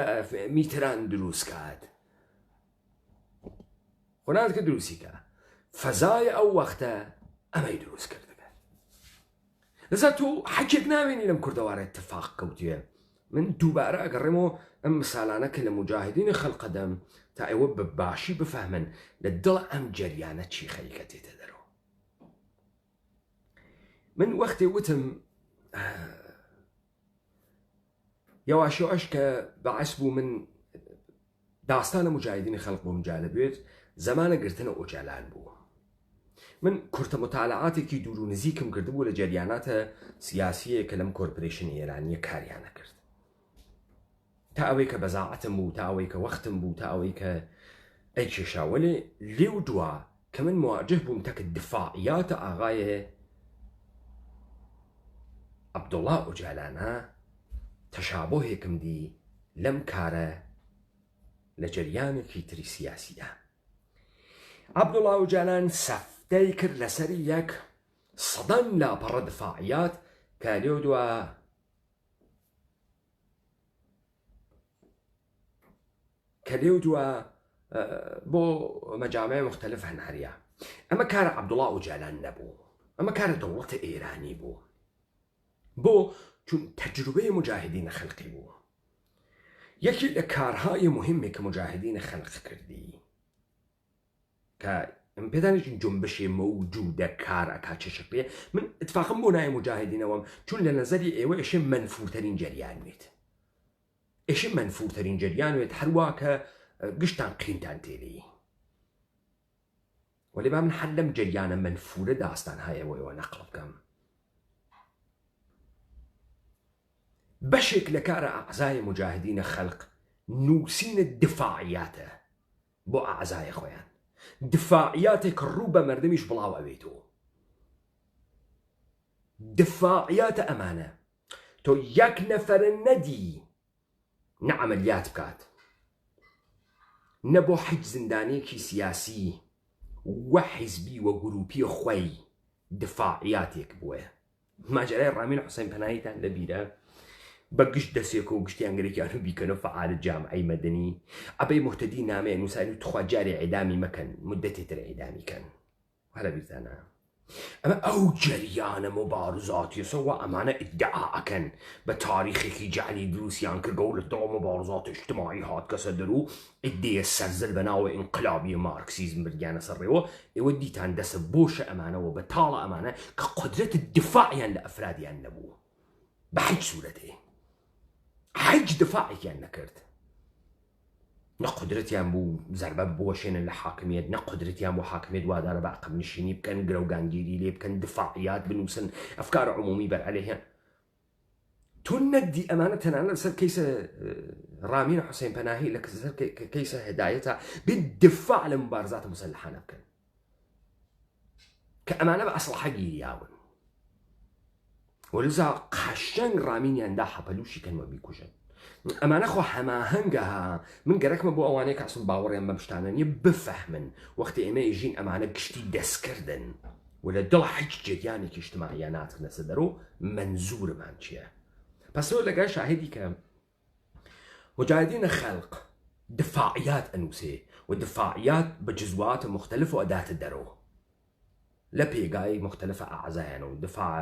میتران دروست کات خۆ نات کە دروستی کە فەزای ئەو وەختە ئەمەی دروست کردەکە لەزا تۆ حەجێک ناوێنی لەم کوردەوارە اتفاق کەوتوێ من دووبارە ئەگەڕێمەوە ئەم مسالانە کە لە مجاهدینی خەڵقەدەم تا ئێوە بە باشی بفەهمن لە دڵ ئەم جەریانە چی خەریکە تێتە دەرەوە من وەختێ وتم یەواش یەواش کە بەعەس بوو من داستانە مجاهدینی خەڵق بۆم جالە بێت زمانە گرتنە ئۆجالان بوو من کورتە مطالعاتێکی دوور و نزیکم کردبوو لە جەریاناتە سیاسیە کە لەم کۆرپۆرێشن ئێرانیە کاریانە کرد تا ئەوەی کە بەزاعەتم بوو تا ئەوەی کە وەختم بوو تا ئەوەی کە ئەی کێشاوەلێ لێو دووە کە من مواجه بووم تەکە دفاعیاتە ئاغایە عەبدوڵڵا ئۆجالانە تەشابۆهێکم دی لەم کارە لە جەریانێکی تری سیاسیە عەبدوڵڵا ئۆجالان سەفتەی کرد لەسەر یەک سەدەن لاپەڕە دفاعیات کە لێو دووە بۆ مەجامع مختلف هەناریە ئەمە کارە عەبدوڵڵا ئۆجالان نەبوو ئەمە کارە دەوڵەتە ئێرانی بوو بۆ چون تەجروبەی مجاهدینە خەڵقی بوو یەکی لە کارهای مهمێک کە مجاهدینە خەڵق کردی کە ئەم پێدانێکی جنبشێ مەوجودە کار ئەکا چه شکلێ من اتفاقم بۆ نایە مجاهدینەوەم چون لە نەزەری ئێوە ئێشێ منفورترین جەریان بێت ئێشێ منفورترین جەریان بێت هەروە کە گشتان قینتان تێری وەلێ با من هەر لەم جەریانە منفورە داستان هایەوەیەوە نەقڵ بکەم بەشێک لە کارە ئەعزای مجاهدینە خەڵق نووسینە دفاعیاتە بۆ ئەعزای خۆیان دفاعیاتێک ڕوو بە مەردەمیش بڵاو ئەوێتەوە دفاعیاتە ئەمانە تۆ یەک نەفەرە نەدی نە عەمەلیات بکات نە بۆ حیج زیندانێکی سیاسی وە حیزبی وە گروپی خۆی دفاعیاتێک بووە ماجەرای ڕامین حوسێن پەناهیتان لەبیرە بە گشت دەسێک و گشتیانگەرێکیان بیکەنە فعالە جامعەی مەدەنی ئەبەی موحتەدی نامەیە نووسانی و تخوا جارێ عیدامی مەکەن مدەتێتر عیدامی کەن هەرە بیرزانە ئەمە ئەو جەریانە مبارزاتیەسەوە ئەمانە ئیدعا ئەکەن بە تاریخێکی جعلی دروستیان کردەوە و لە دڵ مبارزات اجتماعی هات کەسە دەرو ئیدێە سەرزل بەناوە ئینقلابی مارکسیزم بردیانە سەرڕێوە ئێوە دیتان دەسە بۆشە ئەمانەوە بە تاڵە ئەمانە کە قودرەت دفاعیان لە ئەفرادیان نەبوو بە هیچ سوورەتێ هیچ دفاعێکیان نەکرد نە قودرەتیان بوو زەربە بۆشێنن لە حاکمیت نە قودرەتیان بۆ حاکمیت وادارە بە عەقب نشینی بکەن گرەوگانگیری لێ بکەن دفاعیات بنووسن ئەفکار عمومی بەرعەلەیهیان تۆ نەدی ئەمانە تەنانەت لەسەر کەیسە ڕامین حوسێن پەناهی لە کەیسە هدایەتە بێت دفاع لە مبارزاتە مسلحانە بکەن کە ئەمانە بە ئەسلحە گیریاون وەلذا قاشنگ ڕامینیاندا حەپەلوشی کەنوە بیکوژن ئەمانە خۆ هەماهەنگەها من گەرەکمە بۆ ئەوانەیە کەسم باوەڕیان بەم شتانە نیە بفەهمن وەختی ئێمە ئێژین ئەمانە گشتی دەستکردن و لە دڵ هیچ جێگیانێکی اجتماعیان ناتخنەسە دەرەوە منزورمان چییە پسەوە لەگای شاهدی کە مجاهدینە خەڵق دفاعیات ئەنووسێ و دفاعیات بە جزوات مختلف و ئەداتە دەرەوە لە پێگای مختلفە ئەعزایانەوە دفاع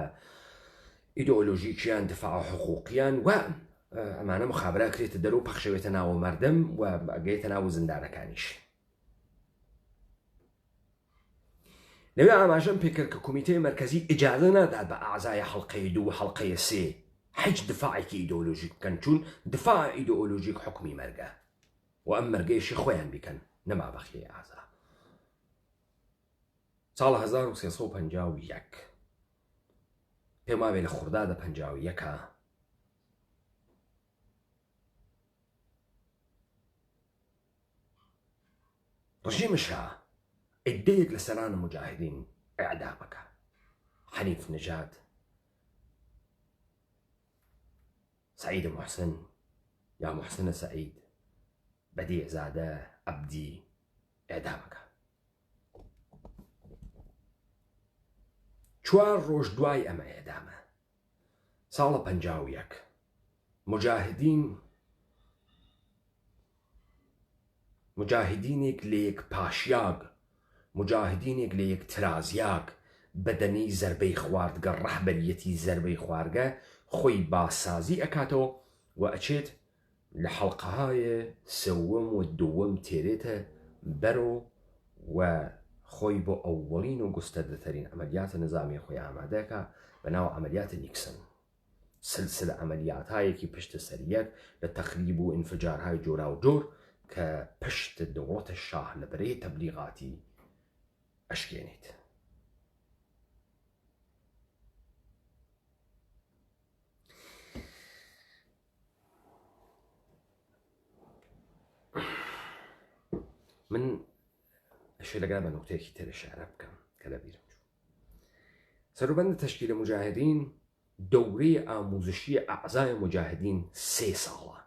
ئیدئۆلۆژیکیان دفاع حقوقیان و ئەمانە مخابرا کرێتە دەرەوە و پەخشەوێتە ناوە مەردەم و ئەگەیتە ناو زیندانەکانیش لەوێ ئاماژەم پێکرد کە کۆمیتەی مەرکەزی ئیجازە نادات بە ئەعزای حەڵقەی 2 و حەڵقەی 3 هیچ دفاعێکی ئیدئۆلۆژیک بکەن چون دفاع ئیدئۆلۆژیک حکمی مەرگە و ئەم مەرگەیشی خۆیان بیکەن نەما بەخیێ ئازا. ساڵ 1351 پێم وابێ لە خوردادە 51 ڕژیمە شا عدەیەک لە سەرانە مجاهدین ئەعدام بکە. حەنیف نەجات، سعید محسن یا محسنە سعید، بەدیع زادە، عەبدی ئەعدام بکە. 4 ڕۆژ دوای ئەمە ئێدامە ساڵە 51 مجاهدینێک لە یەک پاشیاگ، مجاهدینێک لە یەک ترازیاگ بەدەنەی زەربەی خواردگە، ڕەحبەریەتی زەربەی خواردگە خۆی باسازی ئەکاتەوە و ئەچێت لە حەڵقەهای سەوەم و دووەم تێرێتە بەرۆ و خۆی بۆ ئەووەڵین و گوستەردەترین ئەمەلیاتە نظامی خۆی ئامادەکە بە ناو ئەمەلیاتە نیکسن. سلسلە ئەمەلیاتایەکی پشتە سەریەک لە تەخریب و ئینفجارهای جۆرا و جۆر کە پشت دەوڵەتە شاه لە بەرەی تەبلیغاتی ئەشکێنێت. من ئەشێ لەگەڵ بە نوقتەیەکی تر ئشارە بکەم کە لە بیرم چوو. سەروبەندە تەشکیلە مجاهدین دەورەی ئاموزشی ئەعزای مجاهدین 3 ساڵە.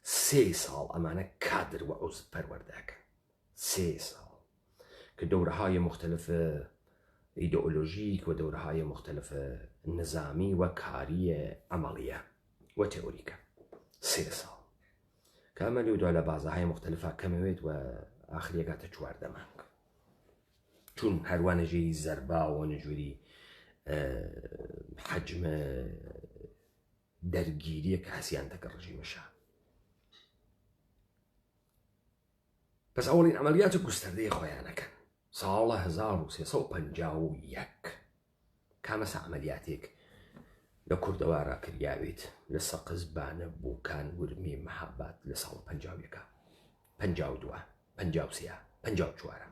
3 ساڵ ئەمانە کادر و عوزب پەروەردەکەن. 3 ساڵ کە دەورەهای مختلفە ئیدئۆلۆژیک و دەورەهای مختلفە نظامی و کاریە ئەمەڵیە و تێۆریکە. 3 ساڵ کە ئەمە لێو دوای لە بازاهای مختلفە کەمەوێت و ئاخریەکاتە 14 مانگ، چون هەروانەژێری زەربا و نەجووری حەجمە دەرگیریە کە هەسیان دەکە ڕژیمەشە. پس ئەوڵین ئەمەلیاتە گوستەردەی خۆیانەکەن. ساڵە 1351 کامەسە ئەمەلیاتێک لە کوردەوە ڕاکردیاوێت لە سەقز، بانە، بووکان، ورمی، مەهاباد لە ساڵ 51 52 53 54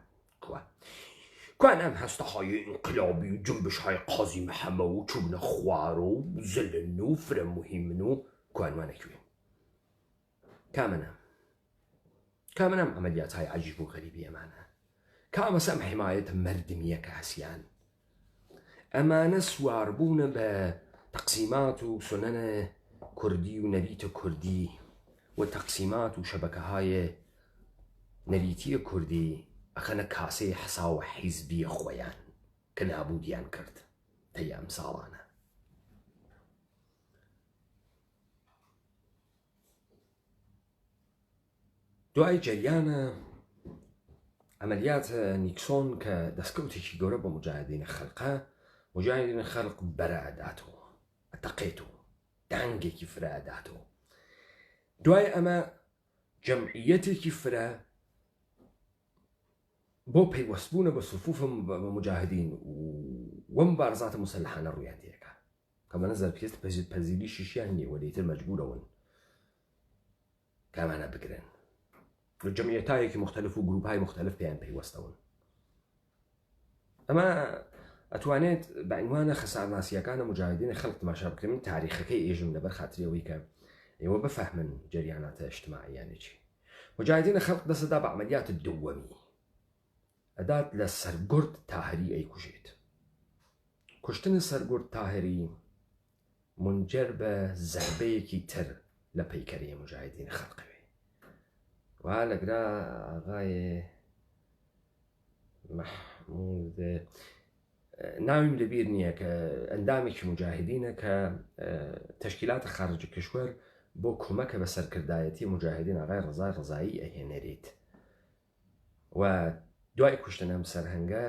کوان ئەم هەستەهای ئینقلابی و جنبشهای قازی مەحەمە و چوونە خوار و زلن و فرە مهمن و کوانوانەکوێ کامەنەم ئەمەلیاتهای عەجیب و غەریبی ئەمانە کامەسە ئەم حیمایەتە مەردمیە کە هەسیان ئەمانە سواربوونە بە تەقسیمات و سنەنە کوردی و نەریتە کوردی و تەقسیمات و شەبەکەهای نەریتیە کوردی ئەخەنە کاسەی حەساوە حیزبیە خۆیان کە نابودیان کرد تەی ئەم ساڵانە. دوای جەریانە ئەمەلیاتە نیکسۆن کە دەستکەوتێکی گەورە بە مجاهدینە خەڵقە، مجاهدینە خەڵق بەرەداتەوە، ئەتەقێتەوە، دانگێکی فرەداتەوە. دوای ئەمە جەمعیەتێکی فرە بۆ پەیوەستبوونە بە سوفوفم بە مجاهدین وەم بارزاتە مسلحانە ڕوویان تێکە کە منە زەرپێست پەزیلی شیشیان نییە وەدەیتر مەجبورەون کامانە بگرن لە جەمعیەتایەکی مختلف و گروپهای مختلف پێیان پەیوەستەون. ئەمە ئەتوانێت بە عنوانە خەسارناسیەکانە مجاهدینە خەڵق تماشا بکرێن. من تاریخەکەی ئێژم لەبەر خاترەوەی کە ئێوە بفەهمن جەریاناتە ئیجتیماعیانێکی. مجاهدینە خەڵق دەسەدا بە عەمەلیاتە دووەمی، ئەدات لە سەرگورد تاهەری ئەیکوژێت. کوشتنە سەرگورد تاهەری منجەر بە زەربەیەکی تر لە پەیکەری مجاهدینە خەڵقەوێ. وا لەگرا ئاغای محمود ناویم لەبیر نییە کە ئەندامێکی مجاهدینە کە تەشکیلاتە خارجە کشوەر بۆ کۆمەکە بە سەرکردایەتی مجاهدین ئاغای ڕەزای ڕەزایی ئەهێنەرێت و دوای کوشتن ئەم سەرهەنگە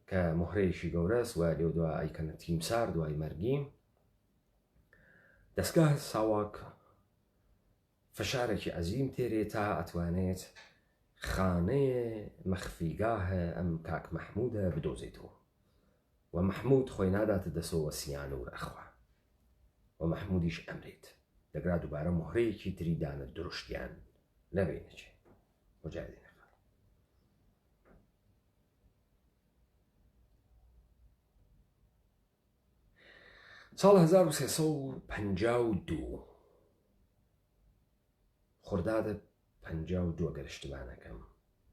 کە مهرەیەکی گەورەس و لێو دوای ئەیکەنە تیمسار دوای مەرگی دەستگاه ساواک فشارێکی عەزیم تێرێت تا ئەتوانێت خانەیە مەخفیگاهە ئەم کاک مەحمودە بدۆزێتەوە و مەحمود خۆی ناداتە دەسەوە سیانە و ڕەخوا و مەحمودیش ئەمرێت لەگرا دووبارە مهرەیەکی تری دانە دروشتیان لەبێنەچێ. مجاهدین ساڵ 1352 خرداد 52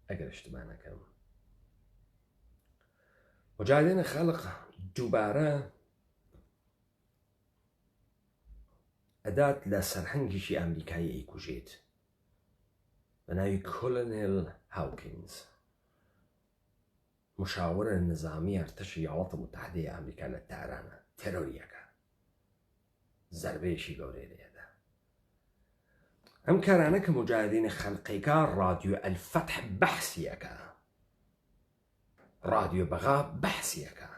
ئەگەر اشتباه مجاهدین خەڵق دووبارە ئەدات لە سەرهەنگیشی ئەمریکایی ئەیکوژێت بە ناوی کۆلۆنێل هاوکینز، مشاورە نظامی ئەرتەشی وڵاتە متحدەی ئەمریکا لە تارانە تێرۆریەکە زەربەیەشی گەورەی لێدا. ئەم کارانە کە مجاهدین خەڵقیکا ڕادیۆ ئەلفەتح بەحسیەکە، ڕادیۆ بەغا بەحسیەکە،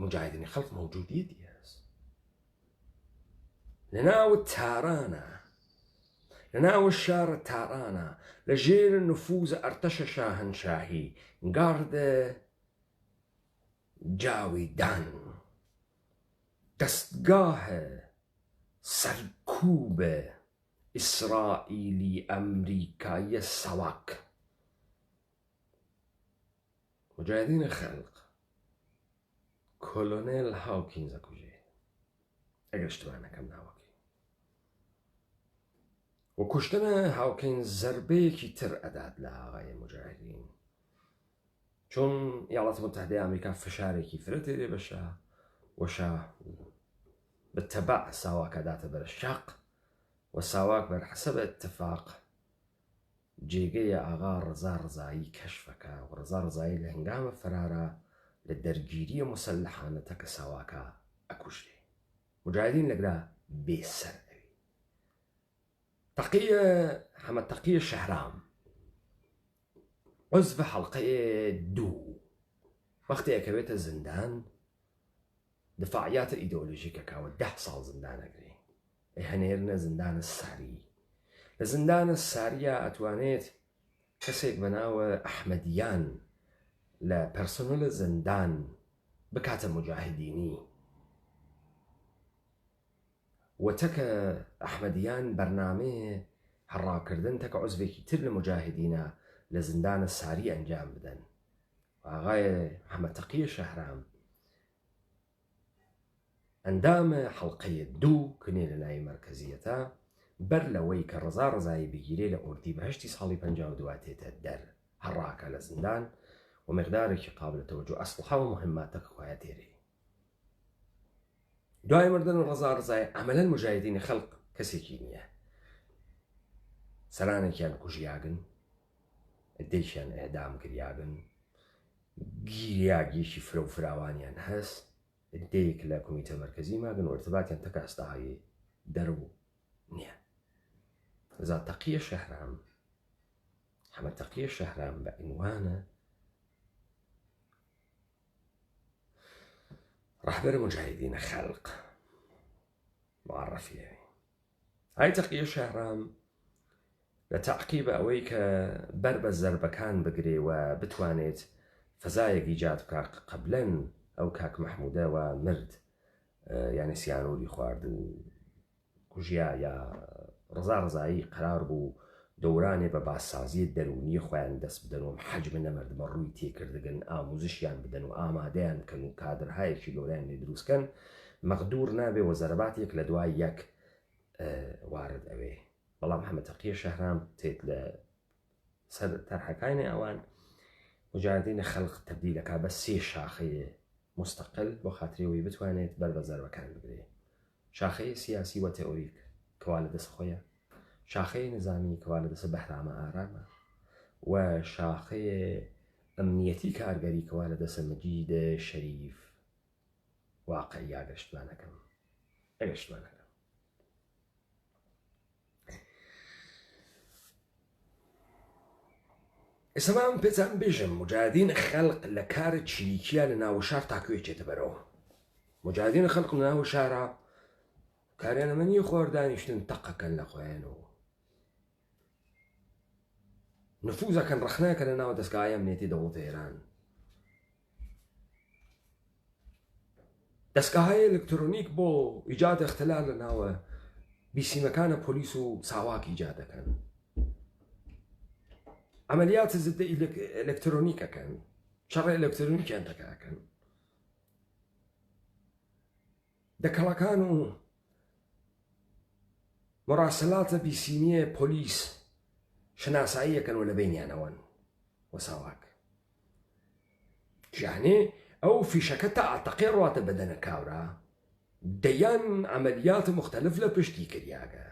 مجاهدین خەڵق مەوجودیەتی هەست لەناو تارانە، لەناو شارە تارانە، لە ژێر نفوزە ئەرتەشە شاهەنشاهی گاردە جاویدان، دەستگاهە سەرکوبە ئیسرائیلی ئەمریکایە سەواک. مجاهدین خەڵق کۆلۆنێل هاوکینز ئەکوژێ، ئەگەر اشتباه نەکەم ناوەکەی. و کوشتنە هاوکینز زەربەیەکی تر ئەدات لە ئاغای مجاهدین، چون وڵاتە متحدەی ئەمریکا فشارێکی فرەتێ لێ بەشە وەشە بتەبع ساواکە داتە بەرە شاق و ساواک بەرحەسەب اتفاق جێگەیە ئاغا ڕزا ڕزایی کەشفەکە و ڕزا ڕزایی لە هەنگامە فەرارە لە دەرگیریە مسلحانەتە کە ساواکە ئەکوژێ. مجاهدین لەگرا بێسەر ئەوی تەقیە حەمەد تەقیە شەهرام عزف حەڵقەیە 2 وەختی ئەکەوێتە زیندان دفاعیاتە ئیدۆلۆژیکەکەوە 10 ساڵ زیندانەگرێ، هەنێرنە زیندانە ساری. لە زیندانە ساریە ئەتوانێت کەسێک بەناوە ئەحمەدیان لە پەرسۆنەلە زیندان بکاتە مجاهدینی، وتەکە ئەحمەدیان بەرنامەیە هەڕاکردن تەکە عزوێکی تر لە مجاهدینە لە زیندانە ساری ئەنجام بدەن. ئاغای حەمەد تەقیە شەهرام ئەندامە حەڵقەیە 2 کنێ لە لای مەرکەزیەتە بەر لەوەی کە ڕزا ڕزایی بگیرێ لە ئوردیبەهشتی ساڵی 52 تێتە دەر هەڕاکە لە زیندان و مقدارێکی قابلە تەوەجۆ ئەسلحە و مهماتەکە خۆیان تێرێ. دوای مردن ڕزا ڕزایی عەمەلەن مجاهدینی خەڵق کەسێکی نییە، سەرانێکیان کوژیاگن، ئەدەیشیان ئێدام کریاگن، گیریاگیشی فرە و فراوانیان هەست، ئەدەیەک لە کۆمیتە مەرکەزی ماگن و ارتباطیان تەکە ئەستاهایی دەرو نییە. لەذا تەقیە شەهرام، حەمەد تەقیە شەهرام بە عنوانە ڕەهبەرە مجاهدینە خەڵق معرەفیەوەی. ئای تەقیە شەهرام لە تەعقیب ئەوەی کە بەر بە زەربەکان بگرێ و بتوانێت فەزایەک ایجاد بکە قەبلەن ئەو کاک مەحموودەوە مرد، یعنی سیانوری خوارد و کوژیا یا ڕزا ڕزایی قرار بوو دەورانێ بە باسازیە دەرونی خۆیان دەست بدەن و حەجمە نەمەرد بە ڕووی تێکردگەن، ئاموزشیان بدەن و ئامادەیان کەن و کادرهایەکی گەوریان لێ دروستکەن، مەقدور نابێ و زەرباتێک لە دوای یەک وارد ئەوێ. بەڵام حەمەد تەقیە شەهرام تێت لە سەر تەرحەکانی ئەوان مجاهدینە خەڵق تەبدیلەکە بە 3 شاخەیە مستەقل بۆ خاترەوەی بتوانێت بەر بە زەربەکان بگرێ. شاخەیە سیاسی و تئۆریک کەوا لە دەست خۆیە، شاخەیە نظامی کەوا لە دەست بەهرامە ئارامە، و شاخەیە ئەمنیەتی کارگەری کەوا لە دەستە مەجیدە شەریف واقعی ئاگەشتوانەکەم ئەگەشتوانەکەم. ئێستا من پێتان بێژم مجاهدین خەڵق لە کارە چریکیە لە ناو شار تاکوێ چێتە بەرەوە. مجاهدین خەڵق لە ناو شارە کاریانەمە نیە خۆردانیشتن تەقەکەن لە خۆیانەوە، نفوزەکەن ڕەخنەکە لە ناو دەستگای ئەمنیەتی دەوڵەتە ئێران، دەستگاهای ئەلکترۆنیک بۆ ئیجاد اختلال لە ناوە بیسیمەکانە پۆلیس و ساواک ایجاد دەکەن، عملیات ضد ئەلکترۆنیکەکەن، شەڕ ئەلکترۆنیکیان دەکەن، دەکەڵەکان و مراسلاتە بیسیمیە پۆلیس شناساییەکەن و لە بینیانەوەن وە ساواک. یانێ ئەو فیشەکە تا ئاتەقێ ڕاتە بەدەنە کاورە دەیان عملیات مختلف لە پشتی کردیاگە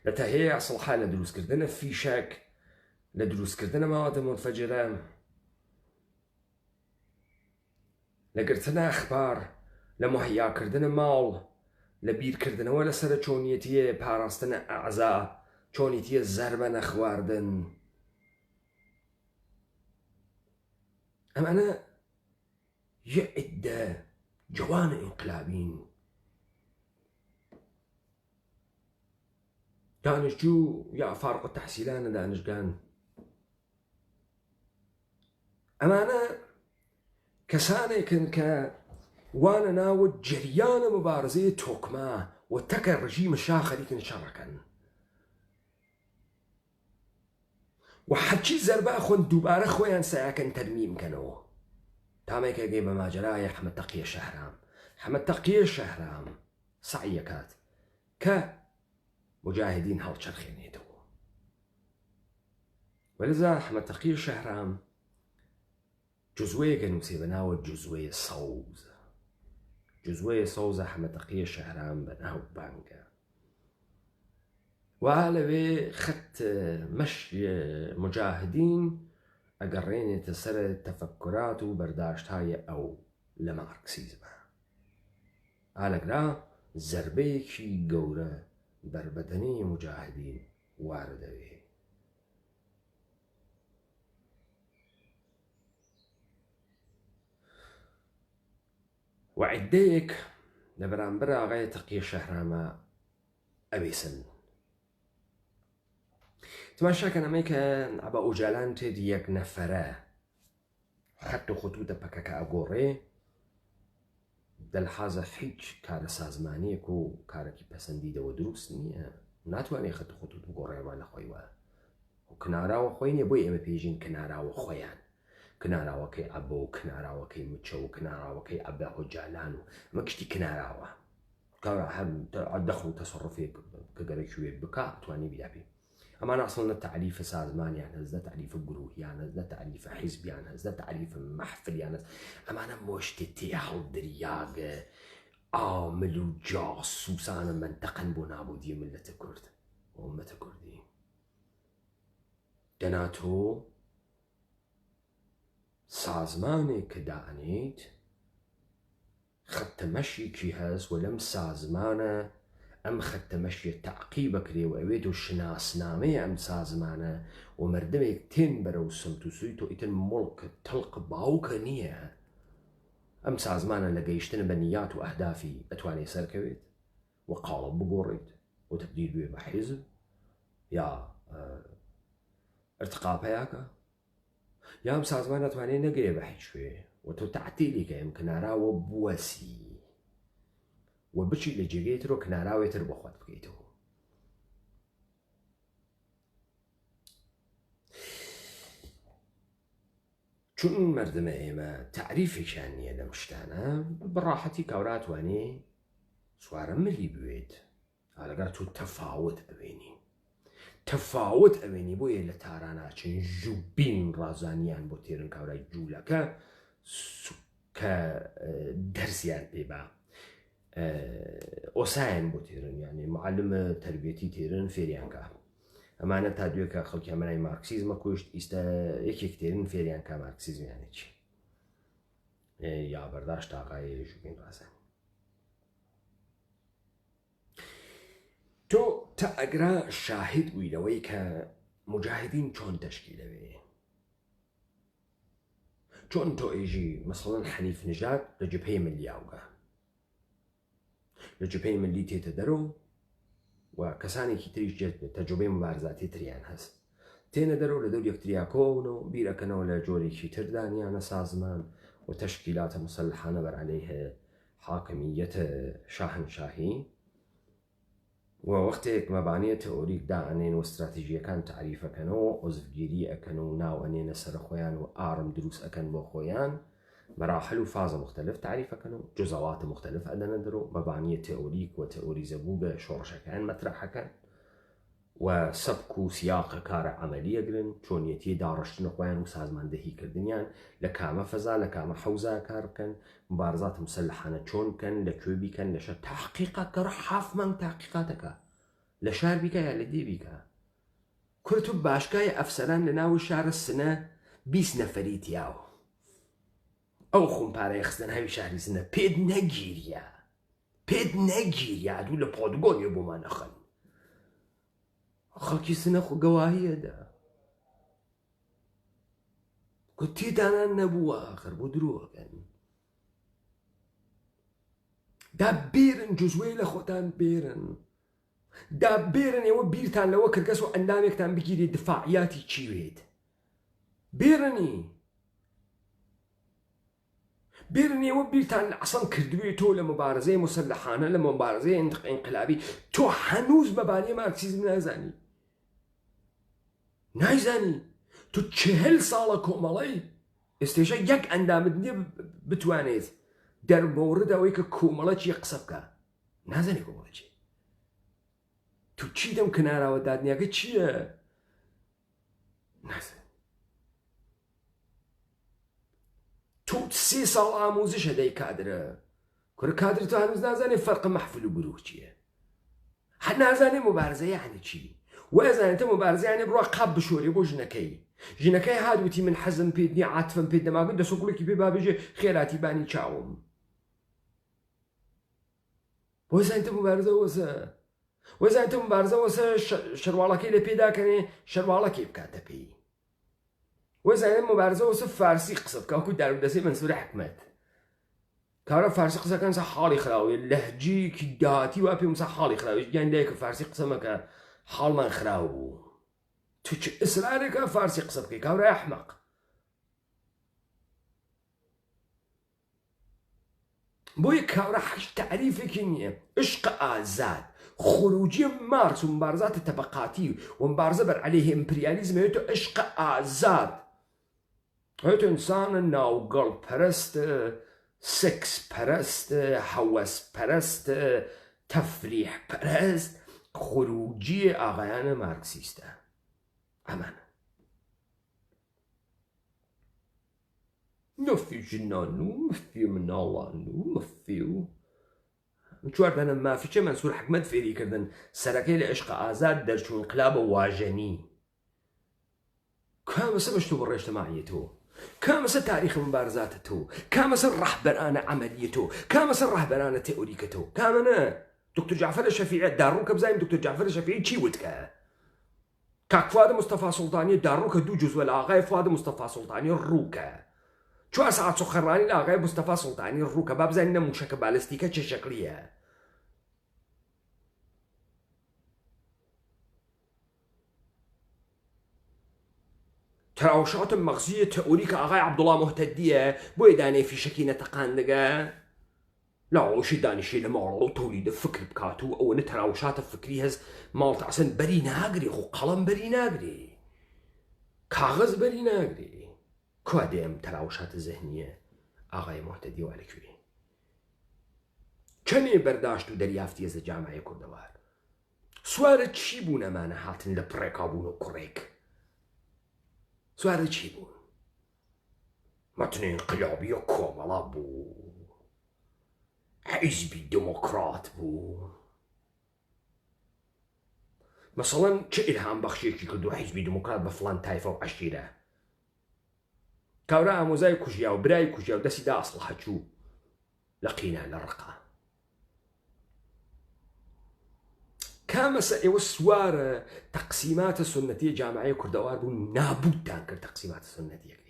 لە تەهەیە ئەسڵحا لە دروستکردنە فیشەک، لە دروستکردنە ماوەتە منفەجرە، لە گرتنە ئەخبار، لە مهیاکردنە ماڵ، لە بیرکردنەوە لەسەر چۆنیەتیە پاراستنە ئەعزا، چۆنیەتیە زەربە نەخواردن. ئەمانە یە عیددە جوانە ئینقلابین، دانشجوو یا فارق التەحسیلانە دانشگان. ئەمانە کەسانێکن کە وانە ناوە جەریانە مبارزەیە تۆکما و تەکە ڕژیمە شا خەریکن شەڕەکەن و حەچی زەربا خۆن دووبارە خۆیان سەیاکەن تەرمیم بکەنەوە. تامێکە گەی بە ماجرای حەمەد تەقیە شەهرام. حەمەد تەقیە شەهرام سعیەکات کە مجاهدین هەڵچەرخێنێتەوە. وەلذا حەمەد تەقیە شەهرام جوزوەیەکە نووسێ بە ناوە جوزوەیە سەوز. جوزوەیە سەوزە حەمەد تەقیە شەهرام بە ناو بانگە و لەوێ خەت مەشی مجاهدین ئەگەڕێنێتە سەر تەفەکرات و بەرداشتایە ئەو لە مارکسیزمە. ئالەگرا زەربەیەکی گەورە بربەدەنەی مجاهدین واردەوێ. و عیدەیەک لە بەرامبەر ئاغای تەقیە شەهرامە ئەبێسن. تماشاکەن ئەمەی کە ئەبە ئوجالان تێدی یەک نەفەرە خەت و خطوتە پەکەکە ئەگۆڕێ دەلحازە هیچ کارە سازمانیەک و کارێکی پەسەندیدەوە دروست نییە، ناتوانێت خەت و خطوت بگۆڕێوە لە خۆیوە و کناراوە خۆی نیە. بۆی ئێمە پێژین کناراوە خۆیان، کناراوەکەی ئەبە و کناراوەکەی مچە و کناراوەکەی ئەبە هۆجالان و ئەمە کشتی کناراوە هەر دەخل و تەسەڕفێک کە گەرەکی بکە توانی بیابێ. ئەمان ئەسڵ نە تعریفە سازمانیان هەست، نە تعریفە گروهیان هەست، نە تعریفە حیزبیان هەست، نە تعریفە مەحفلیان هەست. ئەمانە مۆشتێ تێ هەڵدریاگە ئامل و جاسوسانە منتەقەن بۆ نابودی ملەتە کورد و ئومەتە کوردی. دەناتۆ سازمانێک کە دائنێت خەتەمەشێکی هەست و لەم سازمانە ئەم خەتەمەشیە تەعقیب بکرێ و ئەوێت و شناسنامەیە ئەم سازمانە و مردمێک تێن بەرەو سمت و سوی تۆ ئیتر مڵکە تەڵق باوکە نییە. ئەم سازمانە لە گەیشتن بە نیات و ئەهدافی ئەتوانێت سەرکەوێت و قاڵب بگۆڕێت و تەبدیل بێ بە حیزب یا ئەرتقاپەیاکە، یا ئەم سازمان ناتوانێت نەگرێ بە هیچ شوێ و تۆ تەعتیلیکە ئەم کناراوە بوەسی و بچی لە جێگەیترۆ کناراوێتر بۆ خۆت بکەیتەوە. چون مردمە ئێمە تعریفێکیان نییە لەم شتانە بەڕاحەتی کاوراتوانێ سوارە ملی بوێت ئالەگەر تۆ تەفاوت ئەوێنی تەفاوت ئەوێنی بۆیە لە تاراناچن ژووبین ڕازانیان بۆ تێرن کاورای جوولەکە کە دەرسیان پێبا ئۆسایان بۆ تێرن، یعنی معلمە تربێتی تێرن فێریانکە. ئەمانە تا دوێکە خەڵکی ئەمەلای مارکسیزمە کوشت ئیستا یەکێک تێرن فێریان کا مارکسیزمیانێکی یا بەرداشت تاقای ژووبین ڕازان. تۆ تا ئەگرا شاهد بوویلەوەی کە مجاهدین چۆن تەشکیلەوێ، چۆن تۆ ئێژی مەسەڵەن حەنیف نژاد لە جبهەی ملیاوگە، لە جبهەی ملی تێتە دەرەوە و کەسانێکی تریش تەجوبەی مبارزاتی تریان هەست تێنە دەرەوە لە دەور یەکتریاکۆون و بیرەکەنەوە لە جۆرێکی تردانیانە سازمان و تەشکیلاتە مسلحانە بەر عەلەیه حاکمیەتە شاهنشاهی ووەختێک مەبانیە تئۆریک دائەنێن و استراتیژیەکان تعریفەکەنەوە عزفگیری ئەکەن و ناو ئەنێنە سەر خۆیان و ئارم دروست ئەکەن بۆ خۆیان مراحل و فازە مختلف تعریفەکەن و جزەواتە مختلف ئەدەنە دەرەوە مەبانیە تئۆریک و تئۆریزەبوو بە شۆڕشەکان مەترەحەکەن و سەبک و سیاقە کارە عەمەلیەگرن چۆنیەتی داڕشتنە خۆیان و سازماندەهیکردنیان لە کامە فەزا لە کامە حەوزە کار بکەن مبارزات مسلحانە چۆن بکەن لەکوێ بیکەن لە شەر تحقیقات کە حافمان تاقیقاتەکە لە شار بیکە یا لە دێ بیکە کورت و باشگای ئەفسەران لە ناو شارە سنە 20 نەفەری تیاوە ئەو خۆمپارەی خستن هەوی شاری سنە پێت نەگیریە دوو لە پۆدگۆنیە بۆمان نەخەن خەڵکی سنە خۆ گەواهیەدا کە تێدانان نەبووە ئاخر بۆ درۆکەن دا بێرن جوزوەی لە خۆتان بێرن دا بێرن ئێوە بیرتان لەوە کردگەس و ئەندامێکتان بگیری دفاعیاتی چیوێت بێرن ئێوە بیرتان ئەسڵ کردوێت تۆ لە مبارزەی مسلحانە لە مبارزەی ئینقلابی تۆ هەنووز مەبانیە مارکسیزم نایزانی تو 40 ساڵە کۆمەڵی ئێستێشە یەک ئەندامت نییە بتوانێت دەرمۆڕدەوەی کە کۆمەڵەکی قسە بکە نازانی کۆمەڵەکی تو چی دەم کناراوە دادنیاکە چییە نازانی تو 3 ساڵ ئامۆزشە دەی کادرە کورە کادر تو هەنووز نازانێ فەرقە مەحفل و گروه چییە هەر نازانێ مبارزە یعنی چی وەزانێتە مبارزەیانێ بڕوا قاب بشۆری بۆ ژنەکەی هادووتی من حەزم پێت نییە عاتفم پێت دەماگوت دەسۆگوڵێکی پێ بابێژێ خێراتی بانی چاوم وەزانێتە مبارزە وەسە شەرواڵەکەی لە پێداکەنێ شەرواڵەکەی بکاتە پێی وەزانێت مبارزە وەسە فارسی قسە بکە وەکو دارودەسەی مەنسوور حکمەت کارە فارسی قسەکەن سە حاڵی خراوێ لەهجەیەکی داهاتی وا پێم سە حاڵی خراوێ گیان لایەکە فارسی قسە مەکە حاڵمان خراو بوو تو چ ئیسرارێکە فارسی قسە بکەی کاورای ئەحمەق بۆیە کاورە هەش تعریفێکی نییە عشق ئازاد خروجی مارس و مبارزات طبقاتی و مبارزە بەر عەلەیه ئیمپریالیزم هەیەتە عشق ئازاد هەیەتە ئینسانە ناوگەڵ پەرست سکس پەرست هەوەس پەرست تەفریح پەرست خروجی ئاغایانە مارکسیستە ئەمانە مەفی ژنان و مەفی مناڵان و مەفی و چواردانە مافیچە مەنسوور حکمەت فێریکردن سەرەکەی لە عشق ئازاد دەرچوون قلابە واژەنی کامەسە بەشتۆ بەڕێژتەماعیەتەوە کامەسە تاریخ مبارزاتەتەوە کامەسە ڕەحبەرانە عەمەلیەتەوە کامەسە ڕەحبەرانە تئۆریکەتەوە کامەنە دکتۆر جعفەر شەفیعی داڕووکە بزانین دکتۆر جعفەر شەفیعی چی وتکە کاک فواد مستەفا سوڵتانی داڕووکە دوو جوزوە لە ئاغای فواد مستەفا سوڵتانی ڕووکە 4 ساعت سوخەڕانی لە ئاغای مستەفا سوڵتانی ڕووکە با بزانینە موشەکە بالستیکە چه شەکلیە تراوشات مەغزیە تئۆریکە ئاغای عەبدوڵڵا موحتەدیە بۆیە دانەی فیشەکی نەتەقاندەگە لاوەشی دانیشی لە ماڵە و تەولیدە فکر بکات و ئەوەنە تەراوشاتە فکری هەز ماڵتە ئەسەن بەری ناگری خۆ قەڵەم بەری ناگری کاغەز بەری ناگری کوا دێم تەراوشاتە زەهنیە ئاغای موحتەدی وا لەکوێ چەندێ بەرداشت و دەریافتی هەزە جامعەی کوردەوار سوارە چی بوون ئەمانە هاتن لە پڕێکابوون و کوڕێک سوارە چی بوون مەتنی ئینقلابی و کۆمەڵە بوو حیزبی دموکرات بوو مەسەڵەن چه ئیلهام بەخشێکی کردو حیزبی دموکرات بە فڵان تایفە و عەشیرە کاورە ئامۆزای کوژیا و برای کوژیا و دەستی دا ئەسڵحە چوو لە قینە لە ڕقا کامەسە ئێوە سوارە تەقسیماتە سنەتیە جامعەی کوردەوار بوو نابودتان کرد تەقسیماتە سنەتیەکەی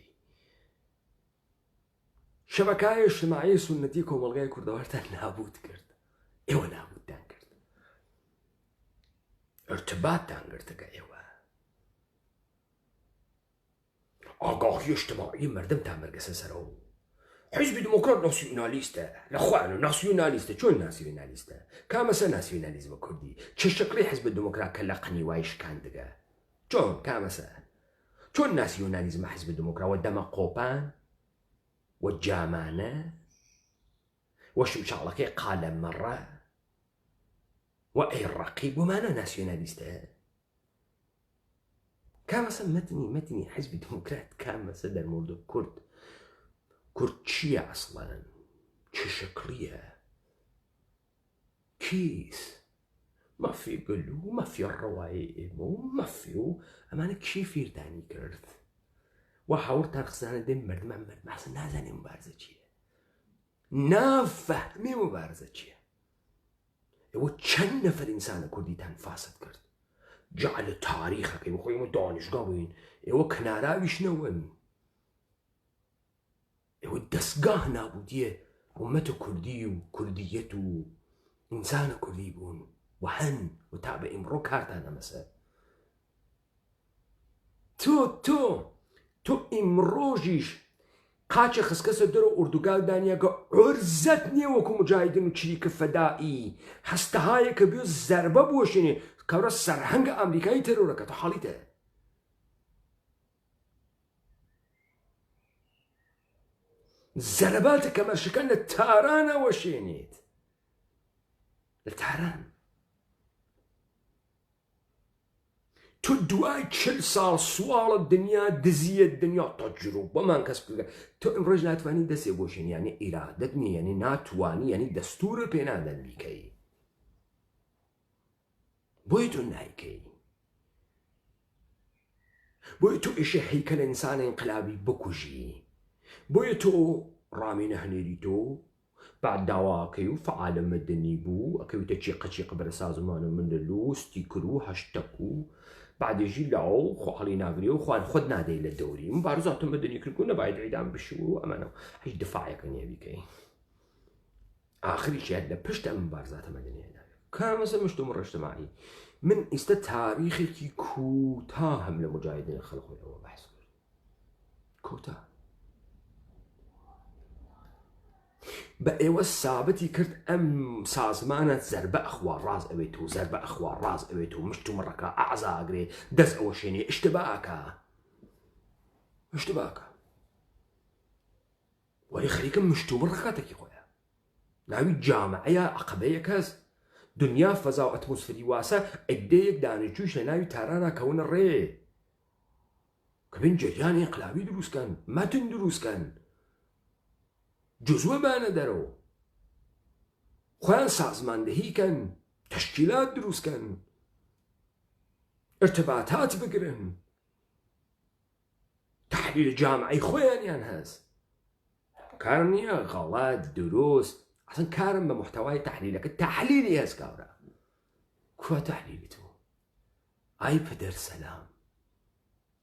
شەبەکایە اجتماعی سنەتی کۆمەڵگای کوردەوارتان نابود کرد ئێوە نابودتان کرد ارتباطتان گرتەکە ئێوە ئاگاهی اجتماعی مردمتان بەرگەسە سەرەوە حزب دموکرات ناسیونالیسته لخوانو ناسیونالیسته چون ناسیونالیسته کامسا ناسیونالیزم کردی چه شکلی حزب دموکرات کلقنی وایش کندگه چون کامسا چون ناسیونالیزم حزب دموکرات ودم قوبان والجامانة وشمشالك قال مرة وأي الرقيب وما أنا ناسيوناليستا كما متني حزب ديمقراط كما سد الموضوع كردشية أصلا شكلية كيس ما في قلو ما في الرواية ما في أما كشي فير داني كرت وحاول ترخصنا دم مرد ما حسن نازاني مبارزة چية نافهمي مبارزة چية و چند نفر انسان کردی تن فاسد کرد جعل تاریخ که بخویم دانشگاه بین و کناراویش نون و دستگاه نابودیه امت کردی و کردیت و انسان کردی بون و هن و تابع امرو کارتانا مثلا تو امروجیش قاچ خسكس درو اردوغال دانيا عرزتني وكو مجاهدين وشريك فدائي هستهاي كبيو زربه بوشيني كورا سرهنگ امريكاي تروركا تو حاليته زربات كما شكلنا تارانا وشينيت التاران تو دوای 40 سال سوال الدنيا دزية الدنيا تجربة ما انكسب تو امروز ناتواني دسي بوشين يعني إرادتني يعني ناتواني يعني دستور بينادن بيكي بويتو نايكي بويتو إشي هيكل إنسان انقلابي بكوجي بويتو رامي نهنيريتو بعد دواكي وفعال مدني بو أكيو تشيق برساز مانو من اللو ستيكرو هاشتاكو بعد يجي لعو خو علي ناغري وخوان خد نادي للدوري مبارزات مدني كنا بعد عيدان بشو أمانو هيش دفاعي كان يبيكي آخر شيء هذا بشت مبارزات مدنية كان مثلا مجتمع اجتماعي من است تاريخي كي كوتاهم لمجاهدين خلقوا هو بحث كوتا بأيوة الثابتي كرت أم سازمانة زربة أخوار راز أبيتو زربة أخوار راز أبيتو مشتو مركا أعزا أقري دز أوشيني اشتباكا ويخليك مشتو مركا تكي خويا ناوي جامعية عقبية كاز دنيا فضا وأتموسفيري واسا أديك دانشجوش لناوي تارانا كون الري كبين جريان انقلابي دروس كان متن دروس كان جزوه بانه درو خوان سازماندهی کن تشکیلات دروس کن ارتباطات بگرن تحلیل جامعی خوان یان هز کارم نیه غلط دروس اصلا کارم به محتوای تحلیلك تحلیلی هز کارا کوا تحلیلی تو ای پدر سلام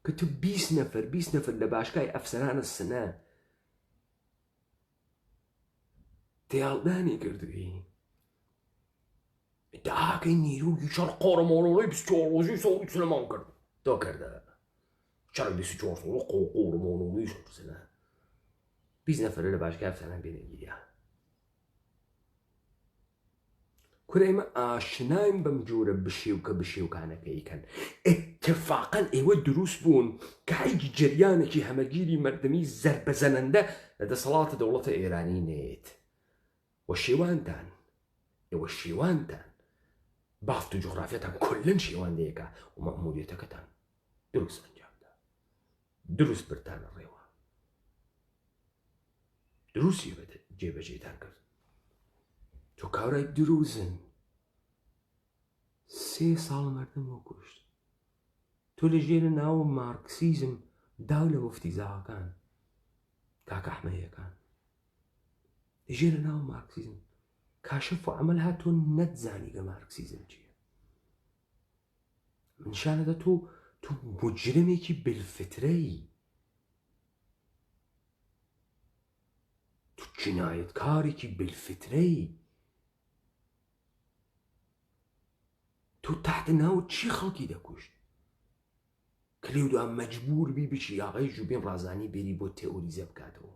که تو 20 نفر لباشکای افسران السنه تيالداني كردوي داك نيروي شرق رمانوي بسيولوجي سوي سلمان كرد تو كرده شرق بسيولوجي قو رمانوي شو سنه بيز نفر اللي باش كاف سنه بين الجيا كريما آشنايم بمجورة بشيو كان كيكن اتفاقا ايوه دروس بون كحيج جريانكي همجيري مردمي زرب زننده لدى صلاة دولة ايراني نيت والشيوانتان بافتو جغرافيتان كلن شيوان ديكا ومأموريتكتان دروس انجام دا دروس برتان الريوة دروس جيبه جيتان كرد تو كاوراي دروزن 3 سال مردم وكشت تو لجيل ناو ماركسيزم دولة مفتزاها كان كاكا حمية كان يجينا ناو ماركسيزم كاشف وعملها تو نتزاني ماركسيزم جي من شان هذا تو مجرمي كي بالفتري تو جناية كاري كي بالفتري تو تحت ناو تشي خلقي دا كشت كليو دو مجبور بي بشي يا غيجو بين رازاني بيري بو تيوريزي بكاتو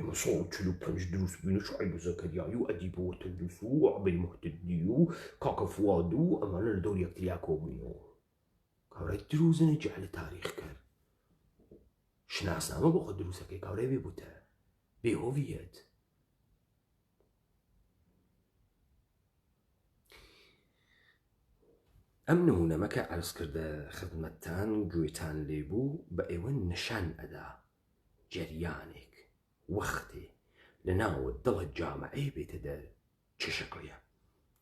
ئێمە 145 دروست بووین و شعیب و زەکەریای و ئەدیب و تەندروست و عەبەی موحتدی و کاکە فواد و ئەمانە لە دەور یەکتریا کۆبووینەوە. کاورای دروزنە جەهل تاریخ کرد. شناسنامە بۆ خۆ دروستەکەی کاورای بێ بوتە بێهۆڤیەت. ئەم نمونەمە کە عەرز کردە خزمەتتان گوێتان لێبوو بە ئێوە نیشان ئەدا جەریانێک وەختێ لە ناوە دڵە جامعەیە بێتە دەر چ شەکڵیە.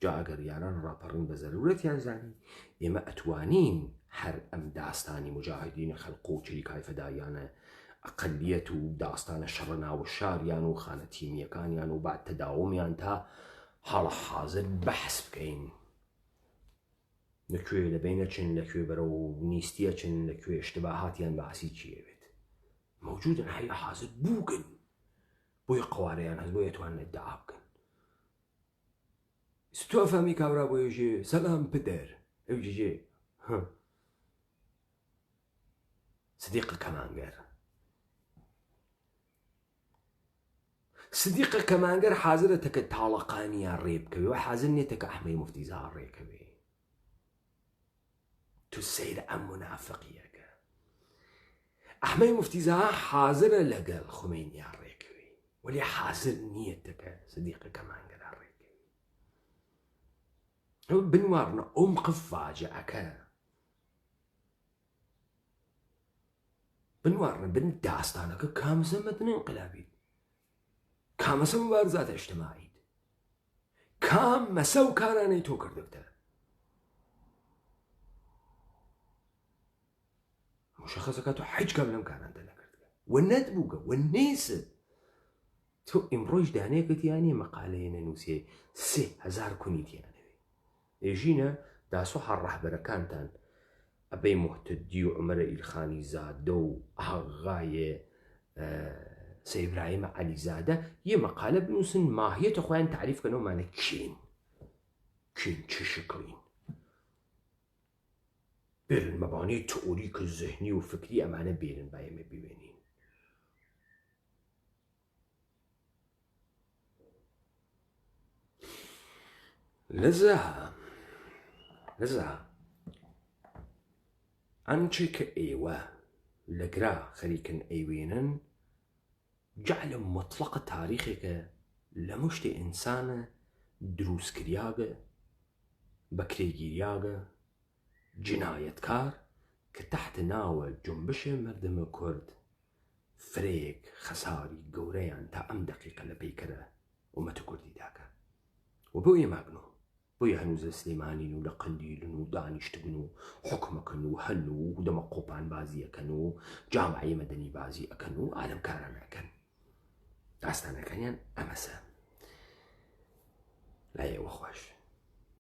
جا ئەگەر یاران ڕاپەڕین بە زەرورەتیان زانی ئێمە ئەتوانین هەر ئەم داستانی مجاهدینە خەلق و چریکای فەدایانە ئەقەلیەت و داستانە شەڕە ناو شاریان و خانە تیمیەکانیان و بعد تەداومیان تا حاڵە حازر بەحس بکەین لەکوێ لەبینە چن لەکوێ بەرەو نیستیە چن لەکوێ اشتباهاتیان بەعسی چیەوێت موجودن حەیە حازر بووگن بۆیە قوارەیان هەست بۆیە توانن ئەدعا بکەن. تۆ فەهمی کابرا بۆیە ژێ سەلام پدەر ئەو جێ سدیقە کەمانگەر سدیقە کەمانگەر حازرەتە کە تاڵەقانیان ڕێ بکەوێ و حازر نێتە کە ئەحمەی موفتیزا ڕێکەوێ. تو سەیرە ئەم منافقیەکە ئەحمەی موفتیزا حازرە لەگەڵ خومینیان ڕێکەوێ وەلی حازر نیەتە کە سدیقە کەمانگەر ڕێکەوێ. ئەو بنوارنە عمق فاجعەکە بنوارنە بن داستانەکە کامسە مەتنە انقلابیت کامەسە مبارزاتە اجتماعیت کام مەسە و کارانەی تۆ کردوتە مشخصەکە تۆ حیچ کام لەم کارانتە نەکردگە و نەتبووگە و نێست تۆ ئیمڕۆژ دانەیەکەتیانێ مەقالەیە نەنووسێ 3000 کونیتیانەوێ ئێژینە داسۆحە ڕەحبەرەکانتان ئەبەی موحتدی و عومەرە ئیلخانی زادە و ئاغایە سەیبراهیمە عەلیزادە یە مەقالە بنووسن ماهیەتە خۆیان تعریفکەنەوەمانە کێن چ شکڵین بێرن مەبانەی تئۆریک زەهنی و فکری ئەمانە بێرن با ئێمە ببێنین. لەزا ئەنچێ کە ئێوە لەگرا خەریکن ئەیوێنن جعلە مطلقە تاریخێکە لە مشتی ئینسانە دروستکریاگە بەکرێگیریاگە جنایەتکار کە تەحتە ناوە جنبشە مردمە کورد فرێک خەساری گەورەیان تا ئەم دەقیقە لە پەیکەرە ومەتە کوردی داکە و بۆ ئێماگنۆ بۆیە هەنووز لە سلێمانین و لە قەندیلن و دانیشتبن و حکمەکەن و هەن و دەمە قۆپان بازی ئەکەن و جامعەی مەدەنی بازی ئەکەن و ئالەم کاران ئەکەن. داستانەکانیان ئەمەسە لای ئێوە خۆش.